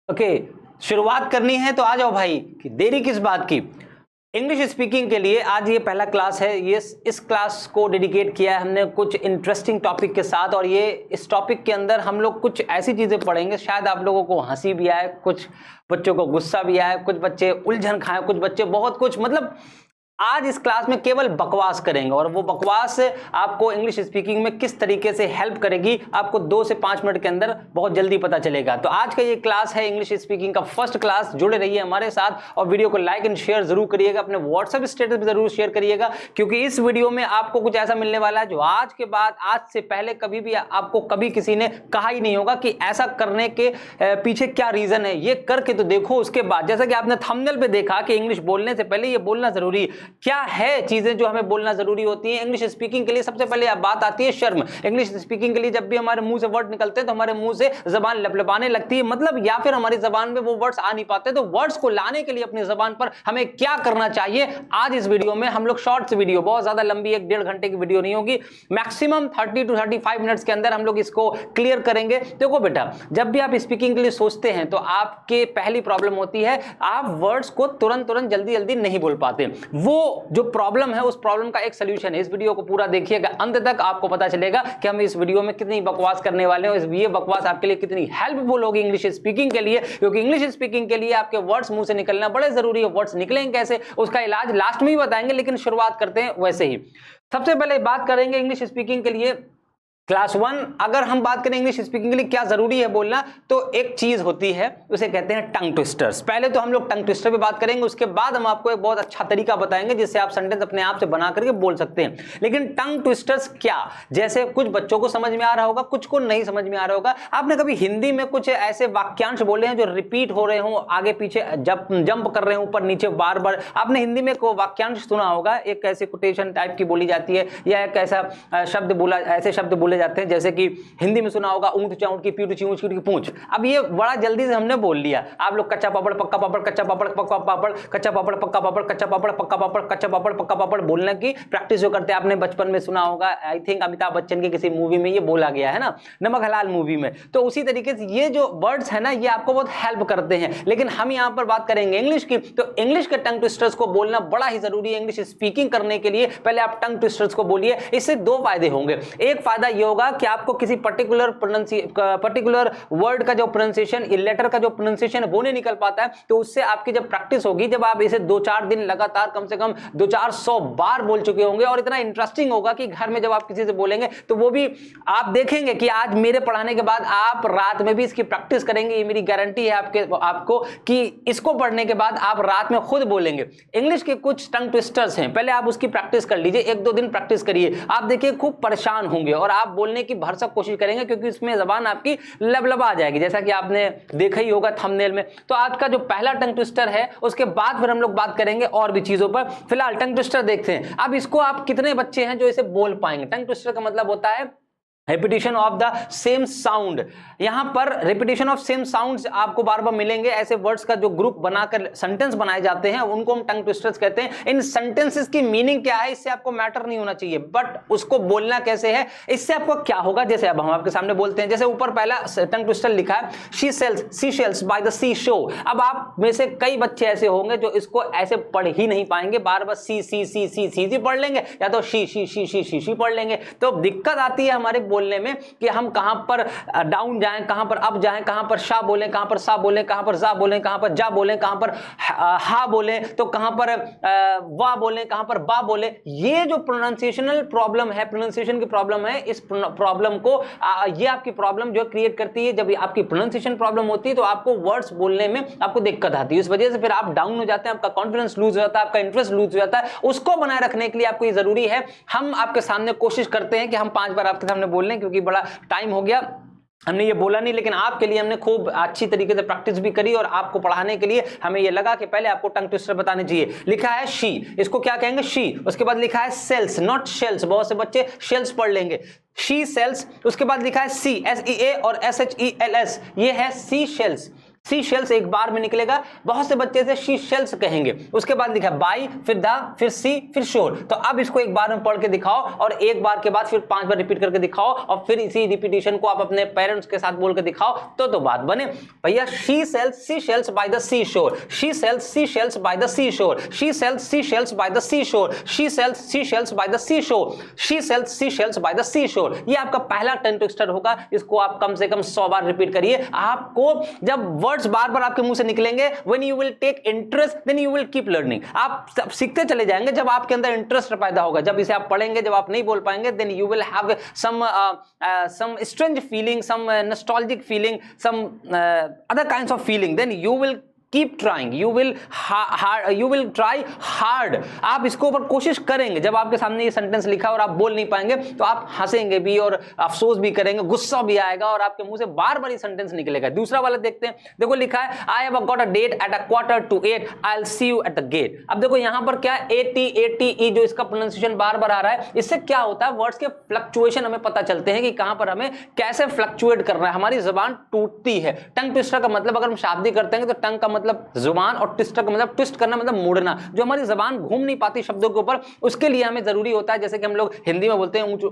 Okay, शुरुआत करनी है तो आ जाओ भाई, कि देरी किस बात की। इंग्लिश स्पीकिंग के लिए आज ये पहला क्लास है। ये इस क्लास को डेडिकेट किया है हमने कुछ इंटरेस्टिंग टॉपिक के साथ, और ये इस टॉपिक के अंदर हम लोग कुछ ऐसी चीजें पढ़ेंगे शायद आप लोगों को हंसी भी आए, कुछ बच्चों को गुस्सा भी आए, कुछ बच्चे उलझन खाएं, कुछ बच्चे बहुत कुछ, मतलब आज इस क्लास में केवल बकवास करेंगे, और वो बकवास आपको इंग्लिश स्पीकिंग में किस तरीके से हेल्प करेगी आपको 2 से 5 मिनट के अंदर बहुत जल्दी पता चलेगा। तो आज का ये क्लास है इंग्लिश स्पीकिंग का फर्स्ट क्लास। जुड़े रहिए हमारे साथ और वीडियो को लाइक एंड शेयर जरूर करिएगा, अपने व्हाट्सएप स्टेटस पे जरूर शेयर करिएगा, क्योंकि इस वीडियो में आपको कुछ ऐसा मिलने वाला है जो आज के बाद, आज से पहले कभी भी आपको कभी किसी ने कहा ही नहीं होगा कि ऐसा करने के पीछे क्या रीजन है। ये करके तो देखो, उसके बाद जैसा कि आपने थंबनेल पे देखा कि इंग्लिश बोलने से पहले ये बोलना जरूरी है। क्या है चीजें जो हमें बोलना जरूरी होती है इंग्लिश स्पीकिंग के लिए? सबसे पहले बात आती है शर्म। इंग्लिश स्पीकिंग के लिए जब भी हमारे मुंह से वर्ड निकलते हैं तो हमारे मुंह से जबान लपलपाने लगती है, मतलब या फिर हमारी जबान में वो वर्ड्स आ नहीं पाते। तो वर्ड्स को लाने के लिए अपनी जबान पर हमें क्या करना चाहिए, आज इस वीडियो में हम लोग शॉर्ट्स वीडियो, बहुत ज्यादा लंबी 1-1.5 घंटे की वीडियो नहीं होगी, मैक्सिमम 30 to 35 मिनट्स के अंदर हम लोग इसको क्लियर करेंगे। देखो बेटा, जब भी आप स्पीकिंग के लिए सोचते हैं तो आपके पहली प्रॉब्लम होती है, आप वर्ड्स को तुरंत जल्दी नहीं बोल पाते। वो जो प्रॉब्लम है उस प्रॉब्लम का एक सॉल्यूशन है। इस वीडियो को पूरा देखिएगा, अंत तक आपको पता चलेगा कि हम इस वीडियो में कितनी बकवास करने वाले हैं, ये बकवास आपके लिए कितनी हेल्पफुल होगी इंग्लिश स्पीकिंग के लिए, क्योंकि इंग्लिश स्पीकिंग के लिए आपके वर्ड्स मुंह से निकलना बड़े जरूरी है। वर्ड्स निकलेंगे कैसे, उसका इलाज लास्ट में ही बताएंगे, लेकिन शुरुआत करते हैं वैसे ही। सबसे पहले बात करेंगे इंग्लिश स्पीकिंग के लिए क्लास 1। अगर हम बात करें इंग्लिश स्पीकिंग के लिए क्या जरूरी है बोलना, तो एक चीज होती है, उसे कहते हैं टंग ट्विस्टर्स। पहले तो हम लोग टंग ट्विस्टर पे बात करेंगे, उसके बाद हम आपको एक बहुत अच्छा तरीका बताएंगे जिससे आप सेंटेंस अपने आप से बना करके बोल सकते हैं। लेकिन टंग ट्विस्टर्स क्या, जैसे कुछ बच्चों को समझ में आ रहा होगा, कुछ को नहीं समझ में आ रहा होगा। आपने कभी हिंदी में कुछ ऐसे वाक्यांश बोले हैं जो रिपीट हो रहे हो, आगे पीछे जंप कर रहे हो, ऊपर नीचे बार बार? आपने हिंदी में को वाक्यांश सुना होगा, एक ऐसे कोटेशन टाइप की बोली जाती है, या एक ऐसा शब्द बोला, ऐसे शब्द बोले जाते हैं, जैसे कि हिंदी में सुना होगा ऊंट चाऊंट की पीठ ऊंच की पूंछ। अब ये बड़ा जल्दी से हमने बोल लिया। आप लोग कच्चा पापड़ पक्का पापड़, कच्चा पापड़ पक्का पापड़, कच्चा पापड़ पक्का पापड़, कच्चा पापड़ पक्का पापड़, कच्चा पापड़ पक्का पापड़ बोलने की प्रैक्टिस जो करते हैं, आपने बचपन में सुना होगा। आई थिंक अमिताभ बच्चन की किसी मूवी में ये बोला गया है ना, नमक हलाल मूवी में। तो उसी तरीके से ये जो वर्ड्स है ना, ये आपको बहुत हेल्प करते हैं। लेकिन हम यहाँ पर बात करेंगे इंग्लिश की, तो इंग्लिश के टंग ट्विस्टर्स को बोलना बड़ा ही जरूरी है। इंग्लिश स्पीकिंग करने के लिए पहले आप टंग ट्विस्टर्स को बोलिए। इससे 2 फायदे होंगे। एक फायदा ये होगा कि आपको किसी पर्टिकुलर वर्ड का जो प्रोनाउंसिएशन, लेटर का जो प्रोनाउंसिएशन है वो नहीं निकल पाता है, तो उससे आपकी जब प्रैक्टिस होगी, जब आप इसे 2-4 दिन लगातार कम से कम 200-400 बार बोल चुके होंगे, और इतना इंटरेस्टिंग होगा कि घर में जब आप किसी से बोलेंगे तो वो भी आप देखेंगे कि आज मेरे पढ़ाने के बाद आप रात में भी इसकी प्रैक्टिस करेंगे। ये मेरी गारंटी है आपको कि इसको पढ़ने के बाद आप रात में खुद बोलेंगे। इंग्लिश के कुछ टंग ट्विस्टर्स हैं, पहले आप उसकी प्रैक्टिस कर लीजिए, 1-2 दिन प्रैक्टिस करिए। आप देखिए खूब परेशान होंगे और आप बोलने की भरसक कोशिश करेंगे, क्योंकि इसमें जबान आपकी लबलबा जाएगी, जैसा कि आपने देखा ही होगा थंबनेल में। तो आज का जो पहला टंग ट्विस्टर है, उसके बाद फिर हम लोग बात करेंगे और भी चीजों पर। फिलहाल टंग ट्विस्टर देखते हैं। अब इसको आप कितने बच्चे हैं जो इसे बोल पाएंगे? टंग ट्विस्टर का मतलब होता है repetition of the same sound. यहां पर रिपीटिशन ऑफ सेम साउंड्स आपको बार बार मिलेंगे। ऐसे वर्ड्स का जो ग्रुप बनाकर सेंटेंस बनाए जाते हैं, उनको हम टंग ट्विस्टर्स कहते हैं। इन सेंटेंसेस की मीनिंग क्या है, इससे आपको मैटर नहीं होना चाहिए, बट उसको बोलना कैसे है, इससे आपको क्या होगा। जैसे अब हम आपके सामने बोलते हैं, जैसे ऊपर पहला टंग ट्विस्टर लिखा है, she sells sea shells by the sea shore. अब आप में से कई बच्चे ऐसे होंगे जो इसको ऐसे पढ़ ही नहीं पाएंगे, बार बार सी सी सी सी सी सी पढ़ लेंगे, या तो she she she she she she पढ़ लेंगे। तो दिक्कत आती है हमारे बोलने में कि हम कहां पर डाउन जाएं, कहां पर अप जाएं, कहां पर शा बोलें, कहां पर सा बोलें, कहां पर जा बोलें, कहां पर जा बोलें, कहां पर हा बोलें, तो कहां पर वा बोलें, कहां पर बा बोलें। ये जो प्रोनाउंसिएशनल प्रॉब्लम है, प्रोनाउंसिएशन की प्रॉब्लम है, इस प्रॉब्लम को ये आपकी प्रॉब्लम जो क्रिएट करती है। जब आपकी प्रोनाउंसिएशन प्रॉब्लम होती है तो आपको वर्ड्स बोलने में आपको दिक्कत आती है, इस वजह से फिर आप डाउन हो जाते हैं, आपका कॉन्फिडेंस लूज हो जाता है, आपका इंटरेस्ट लूज हो जाता है। उसको बनाए रखने के लिए आपको ये जरूरी है, हम आपके सामने कोशिश करते हैं कि हम 5 बार आपके सामने बोल लें, क्योंकि बड़ा टाइम हो गया, हमने ये बोला नहीं, लेकिन आपके लिए हमने खूब अच्छी तरीके से प्रैक्टिस भी करी, और आपको पढ़ाने के लिए हमें ये लगा कि पहले आपको टंग ट्विस्टर बताने चाहिए। लिखा है शी, इसको क्या कहेंगे? शी। उसके बाद लिखा है सेल्स, नॉट शेल्स, बहुत से बच्चे शेल्स पढ़ लेंगे, शी सेल्स। उसके बाद लिखा है सी, SEA और SHELS, ये है सी शेल्स। सी शेल्स एक बार में निकलेगा, बहुत से बच्चे से शी शेल्स कहेंगे। उसके बाद लिखा बाई, फिर द, फिर सी, फिर शोर। तो अब इसको एक बार में पढ़ के दिखाओ और एक बार के बाद फिर 5 बार रिपीट करके दिखाओ और फिर इसी रिपीटिशन को आप अपने पेरेंट्स के साथ बोल के दिखाओ तो बात बने। भैया she sells sea shells by the sea shore, she sells sea shells by the sea shore, she sells sea shells by the sea shore, she sells sea shells by the sea shore, she sells sea shells by the sea shore. ये आपका पहला tongue twister होगा, इसको आप कम से कम 100 बार repeat करिए। आपको जब वर्ड्स बार बार आपके मुंह से निकलेंगे, when you will take interest then you will keep learning. आप सीखते चले जाएंगे जब आपके अंदर इंटरेस्ट पैदा होगा। जब इसे आप पढ़ेंगे, जब आप नहीं बोल पाएंगे, then you will have some strange feeling, some nostalgic feeling, some other kinds of feeling, then you will keep trying, you will try hard। आप इसको ऊपर कोशिश करेंगे। जब आपके सामने ये सेंटेंस लिखा और आप बोल नहीं पाएंगे तो आप हंसेंगे भी और अफसोस भी करेंगे, गुस्सा भी आएगा और आपके मुंह से बार बार ये सेंटेंस निकलेगा। दूसरा वाला देखते हैं, देखो लिखा है I have got a date at 7:45 I will see you at the gate. अब देखो यहां पर क्या है, ATE जो इसका प्रोनाउंसिएशन बार बार आ रहा है, इससे क्या होता है, वर्ड्स के फ्लक्चुएशन हमें पता चलते हैं कि कहां पर हमें कैसे फ्लक्चुएट करना है। हमारी जुबान टूटती है। टंग ट्विस्टर का मतलब अगर हम शाब्दिक करते हैं तो टंग का मतलब जुबान और ट्विस्टर का मतलब ट्विस्ट करना, मतलब मोड़ना। जो हमारी जुबान घूम नहीं पाती शब्दों के ऊपर, उसके लिए हमें जरूरी होता है, जैसे कि हम लोग हिंदी में बोलते हैं ऊंट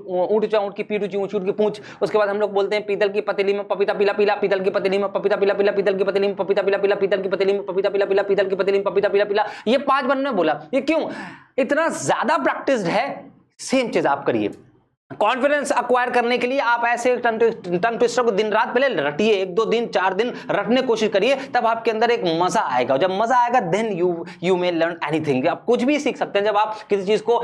ऊंचा ऊंट की पीठ ऊंची ऊंट की पूंछ। उसके बाद हम लोग बोलते हैं पीतल की पतीली में पपीता पीला पीला, पीतल की पतीली में पपीता पीला पीला, पीतल की पतीली में पपीता पीला पीला, पीतल की पतीली में पपीता पीला पीला, पीतल की पतीली में पपीता पीला पीला। ये 5 बार में बोला। ये क्यों? इतना ज्यादा प्रैक्टिस्ड है। सेम चीज आप करिए। कॉन्फिडेंस अक्वायर करने के लिए आप ऐसे टंग ट्विस्टर को दिन रात पहले रटिए, 1-2 दिन 4 दिन रटने की कोशिश करिए, तब आपके अंदर एक मजा आएगा। जब मजा आएगा then you may learn anything. आप कुछ भी सीख सकते हैं। जब आप किसी चीज को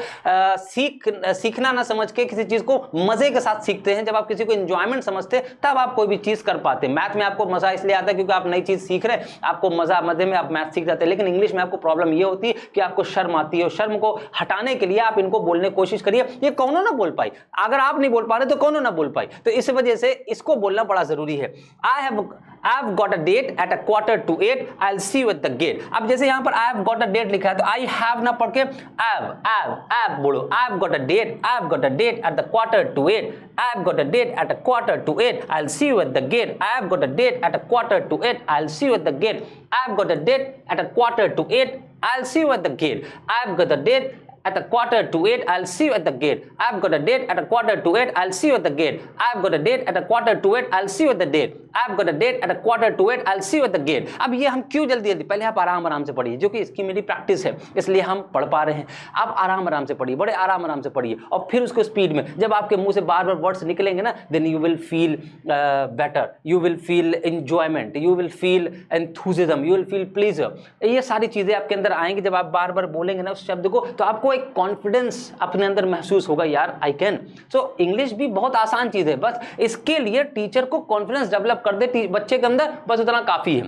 सीखना ना समझ के किसी चीज को मजे के साथ सीखते हैं, जब आप किसी को एंजॉयमेंट समझते हैं, तब आप कोई भी चीज कर पाते हैं। मैथ में आपको मजा इसलिए आता है क्योंकि आप नई चीज सीख रहे हैं, आपको मजा मजे में आप मैथ सीख जाते हैं। लेकिन इंग्लिश में आपको प्रॉब्लम ये होती है कि आपको शर्म आती है। शर्म को हटाने के लिए आप इनको बोलने की कोशिश करिए। ये कौन ना बोल पाई, अगर आप नहीं बोल पा रहे तो कौन ना बोल पाई। तो इस वजह से इसको बोलना बड़ा जरूरी है। I have got a date at 7:45 I will see you at the gate. अब जैसे यहां पर I have got a date लिखा है तो आई हैव ना पढ़ के आई बोलो। I have got a date at 7:45 I have got a date at 7:45 I will see you at the gate. I have got a date at 7:45 I will see you at the gate. I have got a date at 7:45 I will see you at the gate. I have got a date at 7:45 I'll see you at the gate. I've got a date at 7:45 I'll see you at the gate. I've got a date at 7:45 I'll see you at the date. I've got a date at 7:45 I'll see you at the gate. अब ये हम क्यों जल्दी जल्दी, पहले आप आराम आराम से पढ़िए, जो कि इसकी मेरी प्रैक्टिस है इसलिए हम पढ़ पा रहे हैं। आप आराम आराम से पढ़िए, बड़े आराम आराम से पढ़िए और फिर उसको स्पीड में। जब आपके मुंह से बार बार वर्ड्स निकलेंगे ना, then you will feel better, you will feel enjoyment, you will feel enthusiasm, you will feel pleasure. ये सारी चीजें आपके अंदर आएंगी जब आप बार बार बोलेंगे ना उस शब्द को, तो आपको एक कॉन्फिडेंस अपने अंदर महसूस होगा, यार आई कैन। सो इंग्लिश भी बहुत आसान चीज है, बस इसके लिए टीचर को कॉन्फिडेंस डेवलप कर दे बच्चे के अंदर, बस उतना काफी है।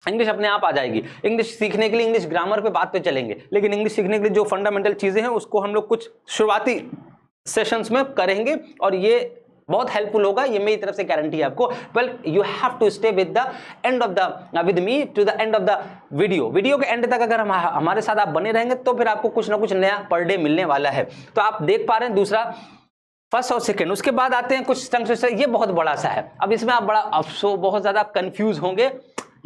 इंग्लिश अपने आप आ जाएगी। इंग्लिश सीखने के लिए इंग्लिश ग्रामर पे बात पे चलेंगे, लेकिन इंग्लिश सीखने के लिए जो फंडामेंटल चीजें हैं उसको हम लोग कुछ शुरुआती सेशंस में करेंगे और ये बहुत हेल्पफुल होगा, ये मेरी तरफ से गारंटी है आपको। Well you have to stay with the end of the with me to the end of the video के एंड तक अगर हमारे साथ आप बने रहेंगे तो फिर आपको कुछ ना कुछ नया पर डे मिलने वाला है। तो आप देख पा रहे हैं दूसरा, फर्स्ट और सेकंड। उसके बाद आते हैं कुछ टंग ट्विस्टर, ये बहुत बड़ा सा है। अब इसमें आप बड़ा अफसोस, बहुत ज्यादा कंफ्यूज होंगे,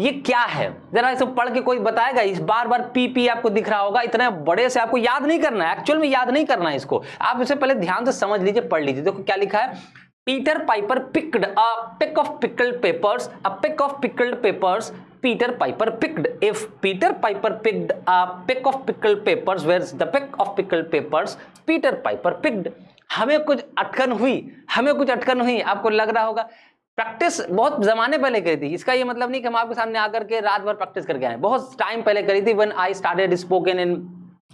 ये क्या है, जरा इसे पढ़ के कोई बताएगा। इस बार बार पी आपको दिख रहा होगा, इतने बड़े से आपको याद नहीं करना है, एक्चुअल में याद नहीं करना है इसको। आप इसे पहले ध्यान से समझ लीजिए, पढ़ लीजिए। देखो क्या लिखा है, Peter Piper picked a peck of pickled peppers, a peck of pickled peppers, Peter Piper picked. If Peter Piper picked a peck of pickled peppers, where's the peck of pickled peppers? Peter Piper picked. हमें कुछ अटकन हुई, आपको लग रहा होगा। Practice बहुत जमाने पहले करी थी, इसका ये मतलब नहीं कि हम आपके सामने आकर के रात भर प्रैक्टिस करके आए, बहुत टाइम पहले करी थी, when I started spoken in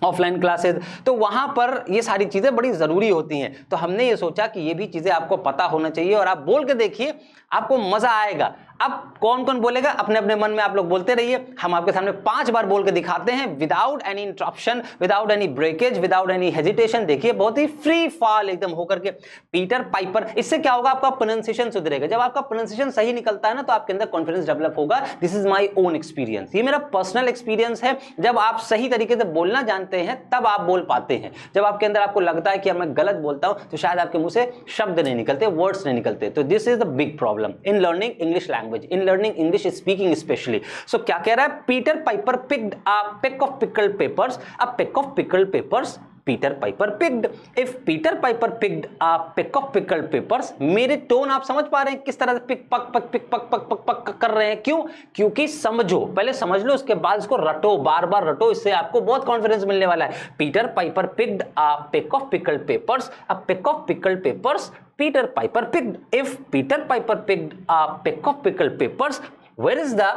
offline classes. तो वहां पर ये सारी चीजें बड़ी जरूरी होती हैं, तो हमने ये सोचा कि ये भी चीजें आपको पता होना चाहिए और आप बोल के देखिए, आपको मजा आएगा। अब कौन कौन बोलेगा, अपने अपने मन में आप लोग बोलते रहिए, हम आपके सामने 5 बार बोल के दिखाते हैं, without any interruption, without any breakage, without any hesitation. देखिए बहुत ही फ्री फॉल एकदम होकर के, पीटर पाइपर। इससे क्या होगा, आपका प्रोनाउंसिएशन सुधरेगा। जब आपका प्रोनाउंसिएशन सही निकलता है ना, तो आपके अंदर कॉन्फिडेंस डेवलप होगा। This is my own experience, ये मेरा पर्सनल एक्सपीरियंस है। जब आप सही तरीके से बोलना जानते हैं तब आप बोल पाते हैं। जब आपके अंदर आपको लगता है कि मैं गलत बोलता हूं, तो शायद आपके मुंह से शब्द नहीं निकलते, वर्ड्स नहीं निकलते। तो this is the big problem in learning English language. Language, in learning English speaking specially. So क्या कह रहा है, Peter Piper picked a peck of pickled peppers, a peck of pickled peppers Peter Piper picked. If Peter Piper picked a peck of pickled papers, मेरे tone आप समझ पा रहे हैं किस तरह से पिक पक पक पिक पक पक पक पक कर रहे हैं, क्यों? क्योंकि समझो, पहले समझ लो, उसके बाद इसको रटो, बार बार रटो, इससे आपको बहुत कॉन्फिडेंस मिलने वाला है। Peter Piper picked a peck of pickled papers, a peck of pickled papers Peter Piper picked. If Peter Piper picked a peck of pickled papers, where is the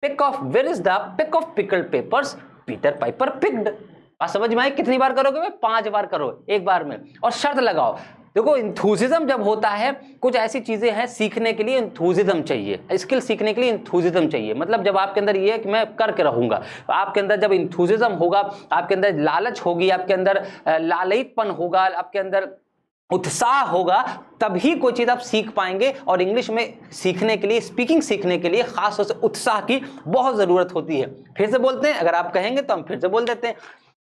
peck of pickled papers Peter Piper picked? बात समझ में आई? कितनी बार करोगे भाई? 5 बार करो एक बार में, और शर्त लगाओ। देखो, इंथुसिज्म जब होता है, कुछ ऐसी चीजें हैं सीखने के लिए इंथुसिज्म चाहिए, स्किल सीखने के लिए इंथुसिज्म चाहिए। मतलब जब आपके अंदर ये है कि मैं करके रहूंगा, आपके अंदर जब इंथुसिज्म होगा, आपके अंदर लालच होगी, आपके अंदर लालयितपन होगा, आपके अंदर उत्साह होगा, तभी कोई चीज आप सीख पाएंगे। और इंग्लिश में सीखने के लिए, स्पीकिंग सीखने के लिए खास तौर से उत्साह की बहुत जरूरत होती है। फिर से बोलते हैं, अगर आप कहेंगे तो हम फिर से बोल देते हैं,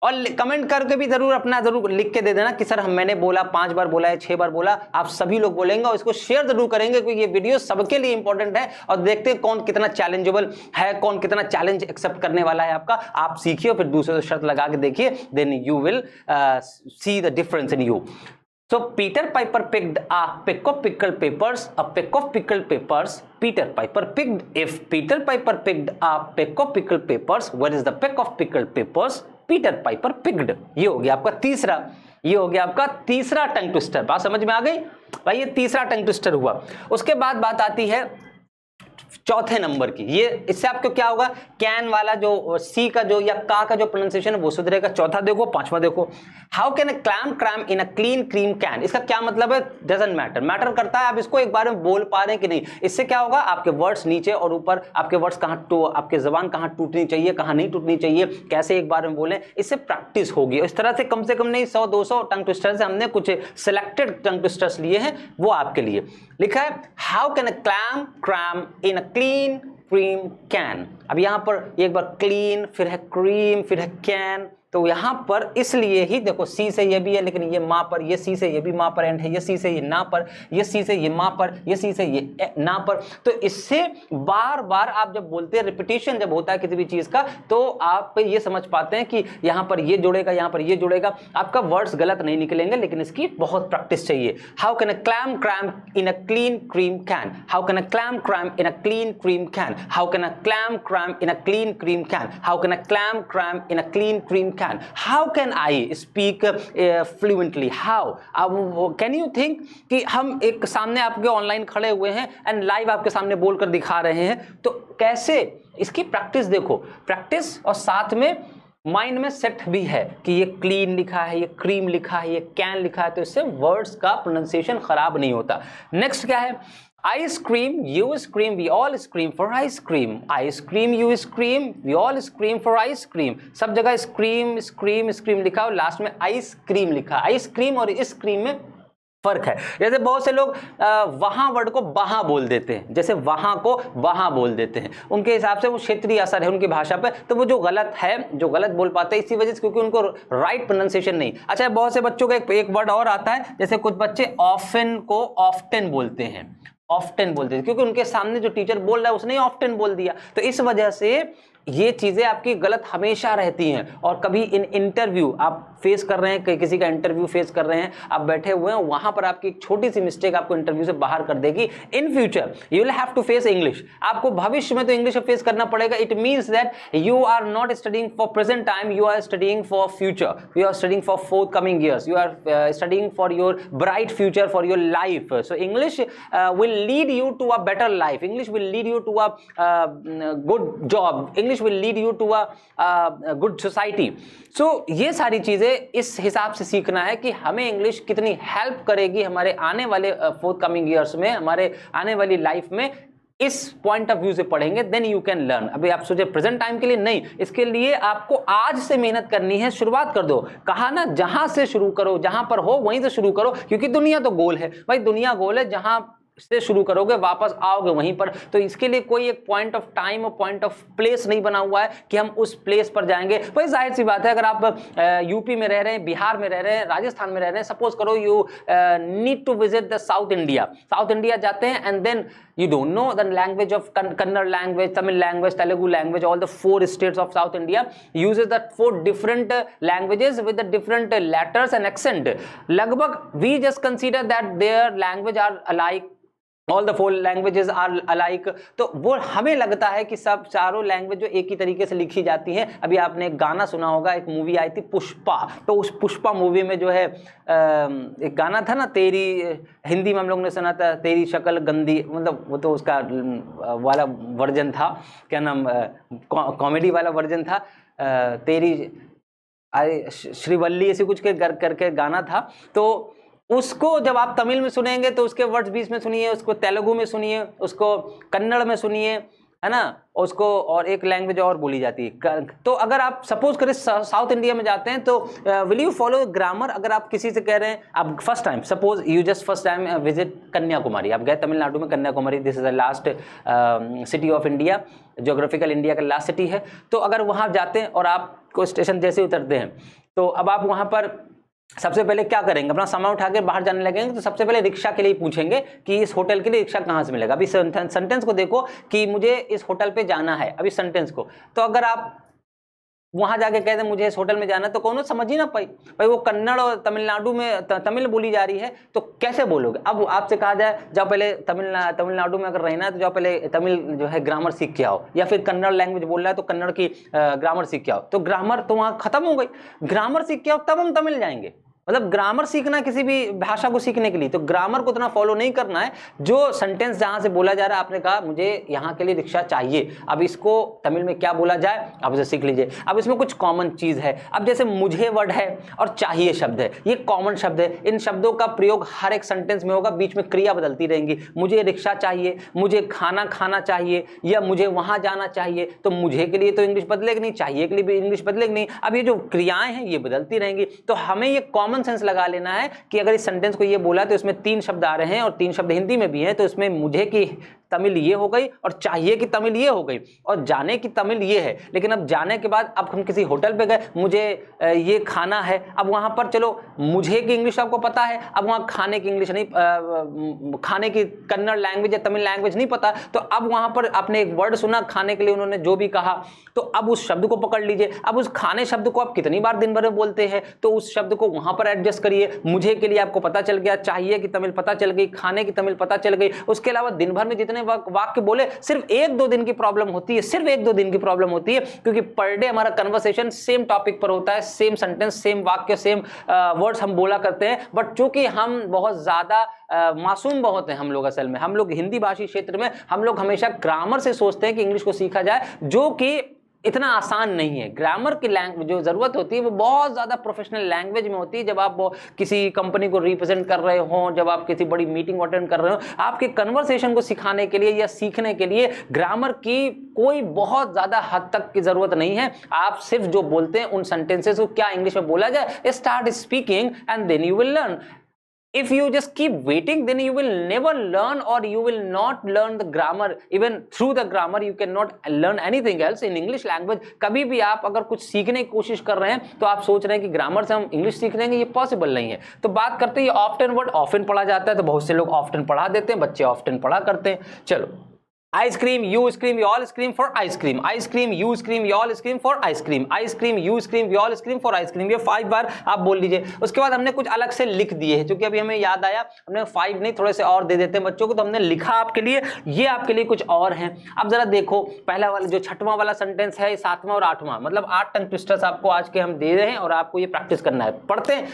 और कमेंट करके भी जरूर लिख के दे देना कि सर मैंने बोला, 5 बार बोला है, 6 बार बोला। आप सभी लोग बोलेंगे और इसको शेयर जरूर करेंगे, क्योंकि ये वीडियो सबके लिए इंपॉर्टेंट है। और देखते हैं कौन कितना चैलेंजेबल है, कौन कितना चैलेंज एक्सेप्ट करने वाला है आपका। आप सीखिए, फिर दूसरे से शर्त लगा के देखिए, then you will see the difference in you. So Peter Piper picked a peck of pickled papers, a peck of pickled papers Peter Piper picked. If Peter Piper picked a peck of pickled papers, where is the peck of pickled papers Peter Piper picked? ये हो गया आपका तीसरा tongue twister. बात समझ में आ गई भाई? ये तीसरा टंग ट्विस्टर हुआ। उसके बाद बात आती है चौथे नंबर की। ये इससे आपको क्या होगा, कैन वाला जो सी का जो या का जो प्रोनाउंसिएशन है वो सुधरेगा। चौथा देखो, पांचवा देखो, how can a clam cram in a clean cream can. इसका क्या मतलब है? डजंट मैटर, मैटर करता है आप इसको एक बार में बोल पा रहे हैं कि नहीं। इससे क्या होगा, आपके वर्ड्स नीचे और ऊपर, आपके वर्ड्स कहाँ आपके जबान कहाँ टूटनी चाहिए, कहाँ नहीं टूटनी चाहिए, कैसे एक बार में बोलें, इससे प्रैक्टिस होगी। इस तरह से कम नहीं 100-200 टंग ट्विस्टर से हमने कुछ सिलेक्टेड टंग ट्विस्टर्स लिए हैं, वो आपके लिए लिखा है। How can a clam cram in a clean cream can. अब यहां पर एक बार क्लीन, फिर है क्रीम, फिर है कैन, तो यहां पर इसलिए ही देखो, सी से ये भी है लेकिन ये मां पर, ये सी से ये भी मां पर एंड है, ये सी से ये ना पर, ये सी से ये मां पर, ये सी से ये ना पर। तो इससे बार बार आप जब बोलते हैं, रिपीटिशन जब होता है किसी भी चीज का, तो आप ये समझ पाते हैं कि यहां पर ये जुड़ेगा, यहां पर ये जुड़ेगा। आपका वर्ड्स गलत नहीं निकलेंगे, लेकिन इसकी बहुत प्रैक्टिस चाहिए। How can a clam cram in a clean cream can. How can a clam cram in a clean cream can. How can a clam cram in a clean cream can. How can a clam cram in a clean cream can. How can I speak fluently? How? Can you think कि हम एक सामने आपके online खड़े हुए हैं and live आपके सामने बोलकर दिखा रहे हैं, तो कैसे इसकी प्रैक्टिस देखो, प्रैक्टिस और साथ में माइंड में सेट भी है कि ये क्लीन लिखा है, ये क्रीम लिखा है, ये कैन लिखा है, तो इससे वर्ड्स का प्रोनाउंसिएशन खराब नहीं होता। नेक्स्ट क्या है? I scream, you scream, we all scream for ice cream. I scream, you scream, we all scream for ice cream. सब जगह scream, scream, scream लिखा और लास्ट में ice cream लिखा। आइस क्रीम और इस क्रीम में फर्क है। जैसे बहुत से लोग वहां वर्ड को वहां बोल देते हैं, जैसे वहां को वहां बोल देते हैं, उनके हिसाब से वो क्षेत्रीय असर है उनकी भाषा पे, तो वो जो गलत है, जो गलत बोल पाते हैं इसी वजह से, क्योंकि उनको राइट प्रोनाउंसिएशन नहीं। अच्छा, बहुत से बच्चों का एक वर्ड और आता है, जैसे कुछ बच्चे ऑफन को ऑफ्टन बोलते हैं, ऑफ्टन बोलते हैं, क्योंकि उनके सामने जो टीचर बोल रहा है उसने ऑफ्टन बोल दिया। तो इस वजह से ये चीजें आपकी गलत हमेशा रहती हैं। और कभी इन इंटरव्यू आप फेस कर रहे हैं, किसी का इंटरव्यू फेस कर रहे हैं, आप बैठे हुए हैं, वहां पर आपकी एक छोटी सी मिस्टेक आपको इंटरव्यू से बाहर कर देगी। In future you will have to face English. आपको भविष्य में तो इंग्लिश फेस करना पड़ेगा। It means that you are not studying for present time, you are studying for future, you are studying for forthcoming years, you are studying for your bright future, for your life. So English will lead you to a better life. English will lead you to a good job. English will lead you to a good society. So ये सारी चीजें इस हिसाब से सीखना है कि हमें इंग्लिश कितनी हेल्प करेगी हमारे आने वाले फोर्थ कमिंग ईयर्स में, हमारे आने वाली लाइफ में। इस पॉइंट ऑफ व्यू से पढ़ेंगे, देन यू कैन लर्न। अभी आप सोचे प्रेजेंट टाइम के लिए नहीं, इसके लिए आपको आज से मेहनत करनी है। शुरुआत कर दो, कहा ना, जहां से शुरू करो, जहां पर हो वहीं से शुरू करो, क्योंकि दुनिया तो गोल है भाई, दुनिया गोल है। जहां से शुरू करोगे वापस आओगे वहीं पर। तो इसके लिए कोई एक पॉइंट ऑफ टाइम और पॉइंट ऑफ प्लेस नहीं बना हुआ है कि हम उस प्लेस पर जाएंगे। भाई जाहिर सी बात है, अगर आप यूपी में रह रहे हैं, बिहार में रह रहे हैं, राजस्थान में रह रहे हैं, सपोज करो you need to visit the South India जाते हैं, and then you don't know the language of Kannada language, Tamil language, Telugu language, all the 4 states of South India uses the 4 different languages with the different letters and accent. Lagbhag we just consider that their language are alike, all the 4 languages are alike. तो वो हमें लगता है कि सब चारों language जो एक ही तरीके से लिखी जाती हैं। अभी आपने एक गाना सुना होगा, एक मूवी आई थी पुष्पा, तो उस पुष्पा मूवी में जो है एक गाना था ना, तेरी, हिंदी में हम लोग ने सुना था तेरी शक्ल गंदी, मतलब वो तो उसका वाला वर्जन था, क्या नाम, कॉमेडी वाला वर्जन था, तेरी श्रीवल्ली ऐसी कुछ के करके गाना था। तो उसको जब आप तमिल में सुनेंगे तो उसके वर्ड्स बीच में सुनिए, उसको तेलुगु में सुनिए, उसको कन्नड़ में सुनिए, है ना, उसको और एक लैंग्वेज और बोली जाती है। तो अगर आप सपोज करें साउथ इंडिया में जाते हैं तो विल यू फॉलो ग्रामर? अगर आप किसी से कह रहे हैं, आप first time, suppose you just first time visit Kanyakumari, आप गए तमिलनाडु में Kanyakumari, this is the last city of India, geographical India का लास्ट सिटी है। तो अगर वहाँ जाते हैं और आपको स्टेशन जैसे उतरते हैं, तो अब आप वहाँ पर सबसे पहले क्या करेंगे, अपना सामान उठा के बाहर जाने लगेंगे, तो सबसे पहले रिक्शा के लिए पूछेंगे कि इस होटल के लिए रिक्शा कहाँ से मिलेगा। अभी सेंटेंस को देखो कि मुझे इस होटल पे जाना है, अभी सेंटेंस को, तो अगर आप वहां जाके कहते हैं मुझे इस होटल में जाना है, तो कौन समझ ही ना पाई, भाई वो कन्नड़ और तमिलनाडु में तमिल बोली जा रही है, तो कैसे बोलोगे। अब आपसे कहा जाए जाओ पहले तमिलनाडु में अगर रहना है तो जाओ पहले तमिल जो है ग्रामर सीख के आओ, या फिर कन्नड़ लैंग्वेज बोल रहा है तो कन्नड़ की ग्रामर सीख के आओ, तो ग्रामर तो वहाँ खत्म हो गई। ग्रामर सीख के आओ तब हम तमिल जाएंगे। मतलब ग्रामर सीखना किसी भी भाषा को सीखने के लिए, तो ग्रामर को उतना फॉलो नहीं करना है। जो सेंटेंस जहां से बोला जा रहा है, आपने कहा मुझे यहाँ के लिए रिक्शा चाहिए, अब इसको तमिल में क्या बोला जाए आप इसे सीख लीजिए। अब इसमें कुछ कॉमन चीज है, अब जैसे मुझे वर्ड है और चाहिए शब्द है, ये कॉमन शब्द है, इन शब्दों का प्रयोग हर एक सेंटेंस में होगा, बीच में क्रिया बदलती रहेंगी। मुझे रिक्शा चाहिए, मुझे खाना खाना चाहिए, या मुझे वहां जाना चाहिए, तो मुझे के लिए तो इंग्लिश बदलेगी नहीं, चाहिए के लिए भी इंग्लिश बदलेगी नहीं। अब ये जो क्रियाएं हैं ये बदलती रहेंगी, तो हमें ये कॉमन सेंस लगा लेना है कि अगर इस सेंटेंस को ये बोला तो इसमें 3 शब्द आ रहे हैं और 3 शब्द हिंदी में भी हैं, तो इसमें मुझे की तमिल ये हो गई और चाहिए की तमिल ये हो गई और जाने की तमिल ये है। लेकिन अब जाने के बाद अब हम किसी होटल पे गए, मुझे ये खाना है, अब वहां पर चलो मुझे की इंग्लिश आपको पता है, अब वहां खाने की इंग्लिश नहीं, खाने की कन्नड़ लैंग्वेज या तमिल लैंग्वेज नहीं पता, तो अब वहां पर आपने एक वर्ड सुना खाने के लिए, उन्होंने जो भी कहा, तो अब उस शब्द को पकड़ लीजिए। अब उस खाने शब्द को आप कितनी बार दिन भर में बोलते हैं, तो उस शब्द को वहां पर एडजस्ट करिए। मुझे के लिए आपको पता चल गया, चाहिए की तमिल पता चल गई, खाने की तमिल पता चल गई। उसके अलावा दिन भर में जितने वाक्य बोले, सिर्फ 1-2 दिन की प्रॉब्लम होती है, सिर्फ 1-2 दिन की प्रॉब्लम होती है, क्योंकि पर डे हमारा कन्वर्सेशन सेम टॉपिक पर होता है, सेम सेंटेंस, सेम वाक्य, सेम वर्ड्स हम बोला करते हैं। बट चूंकि हम बहुत ज्यादा मासूम बहुत हैं हम लोग, असल में हम लोग हिंदी भाषी क्षेत्र में हम लोग हमेशा ग्रामर से सोचते हैं कि इंग्लिश को सीखा जाए, जो कि इतना आसान नहीं है। ग्रामर की लैंग्वेज जो जरूरत होती है वो बहुत ज्यादा प्रोफेशनल लैंग्वेज में होती है। जब आप किसी कंपनी को रिप्रेजेंट कर रहे हो, जब आप किसी बड़ी मीटिंग अटेंड कर रहे हो, आपके कन्वर्सेशन को सिखाने के लिए या सीखने के लिए ग्रामर की कोई बहुत ज्यादा हद तक की जरूरत नहीं है। आप सिर्फ जो बोलते हैं उन सेंटेंसेस को क्या इंग्लिश में बोला जाए, start speaking and then you will learn. If you just keep waiting, then you will never learn, or you will not learn the grammar. Even through the grammar, you cannot learn anything else in English language. कभी भी आप अगर कुछ सीखने की कोशिश कर रहे हैं तो आप सोच रहे हैं कि ग्रामर से हम इंग्लिश सीख लेंगे, ये पॉसिबल नहीं है। तो बात करते हैं ऑफ्टन वर्ड, ऑफ्टन पढ़ा जाता है, तो बहुत से लोग ऑफ्टन पढ़ा देते हैं, बच्चे ऑफ्टन पढ़ा करते हैं। चलो, ice cream, you scream, we all scream for ice cream, ice cream, you scream, we all scream for ice cream, ice cream, you scream, we all scream for ice cream. ये 5 बार आप बोल लीजिए। उसके बाद हमने कुछ अलग से लिख दिए हैं, क्योंकि अभी हमें याद आया, हमने 5 नहीं थोड़े से और दे देते हैं बच्चों को, तो हमने लिखा आपके लिए, ये आपके लिए कुछ और हैं। अब जरा देखो, पहला वाला जो 6वां वाला सेंटेंस है, 7वां और 8वां, मतलब 8 टंग ट्विस्टर्स आपको आज के हम दे रहे हैं और आपको ये प्रैक्टिस करना है। पढ़ते हैं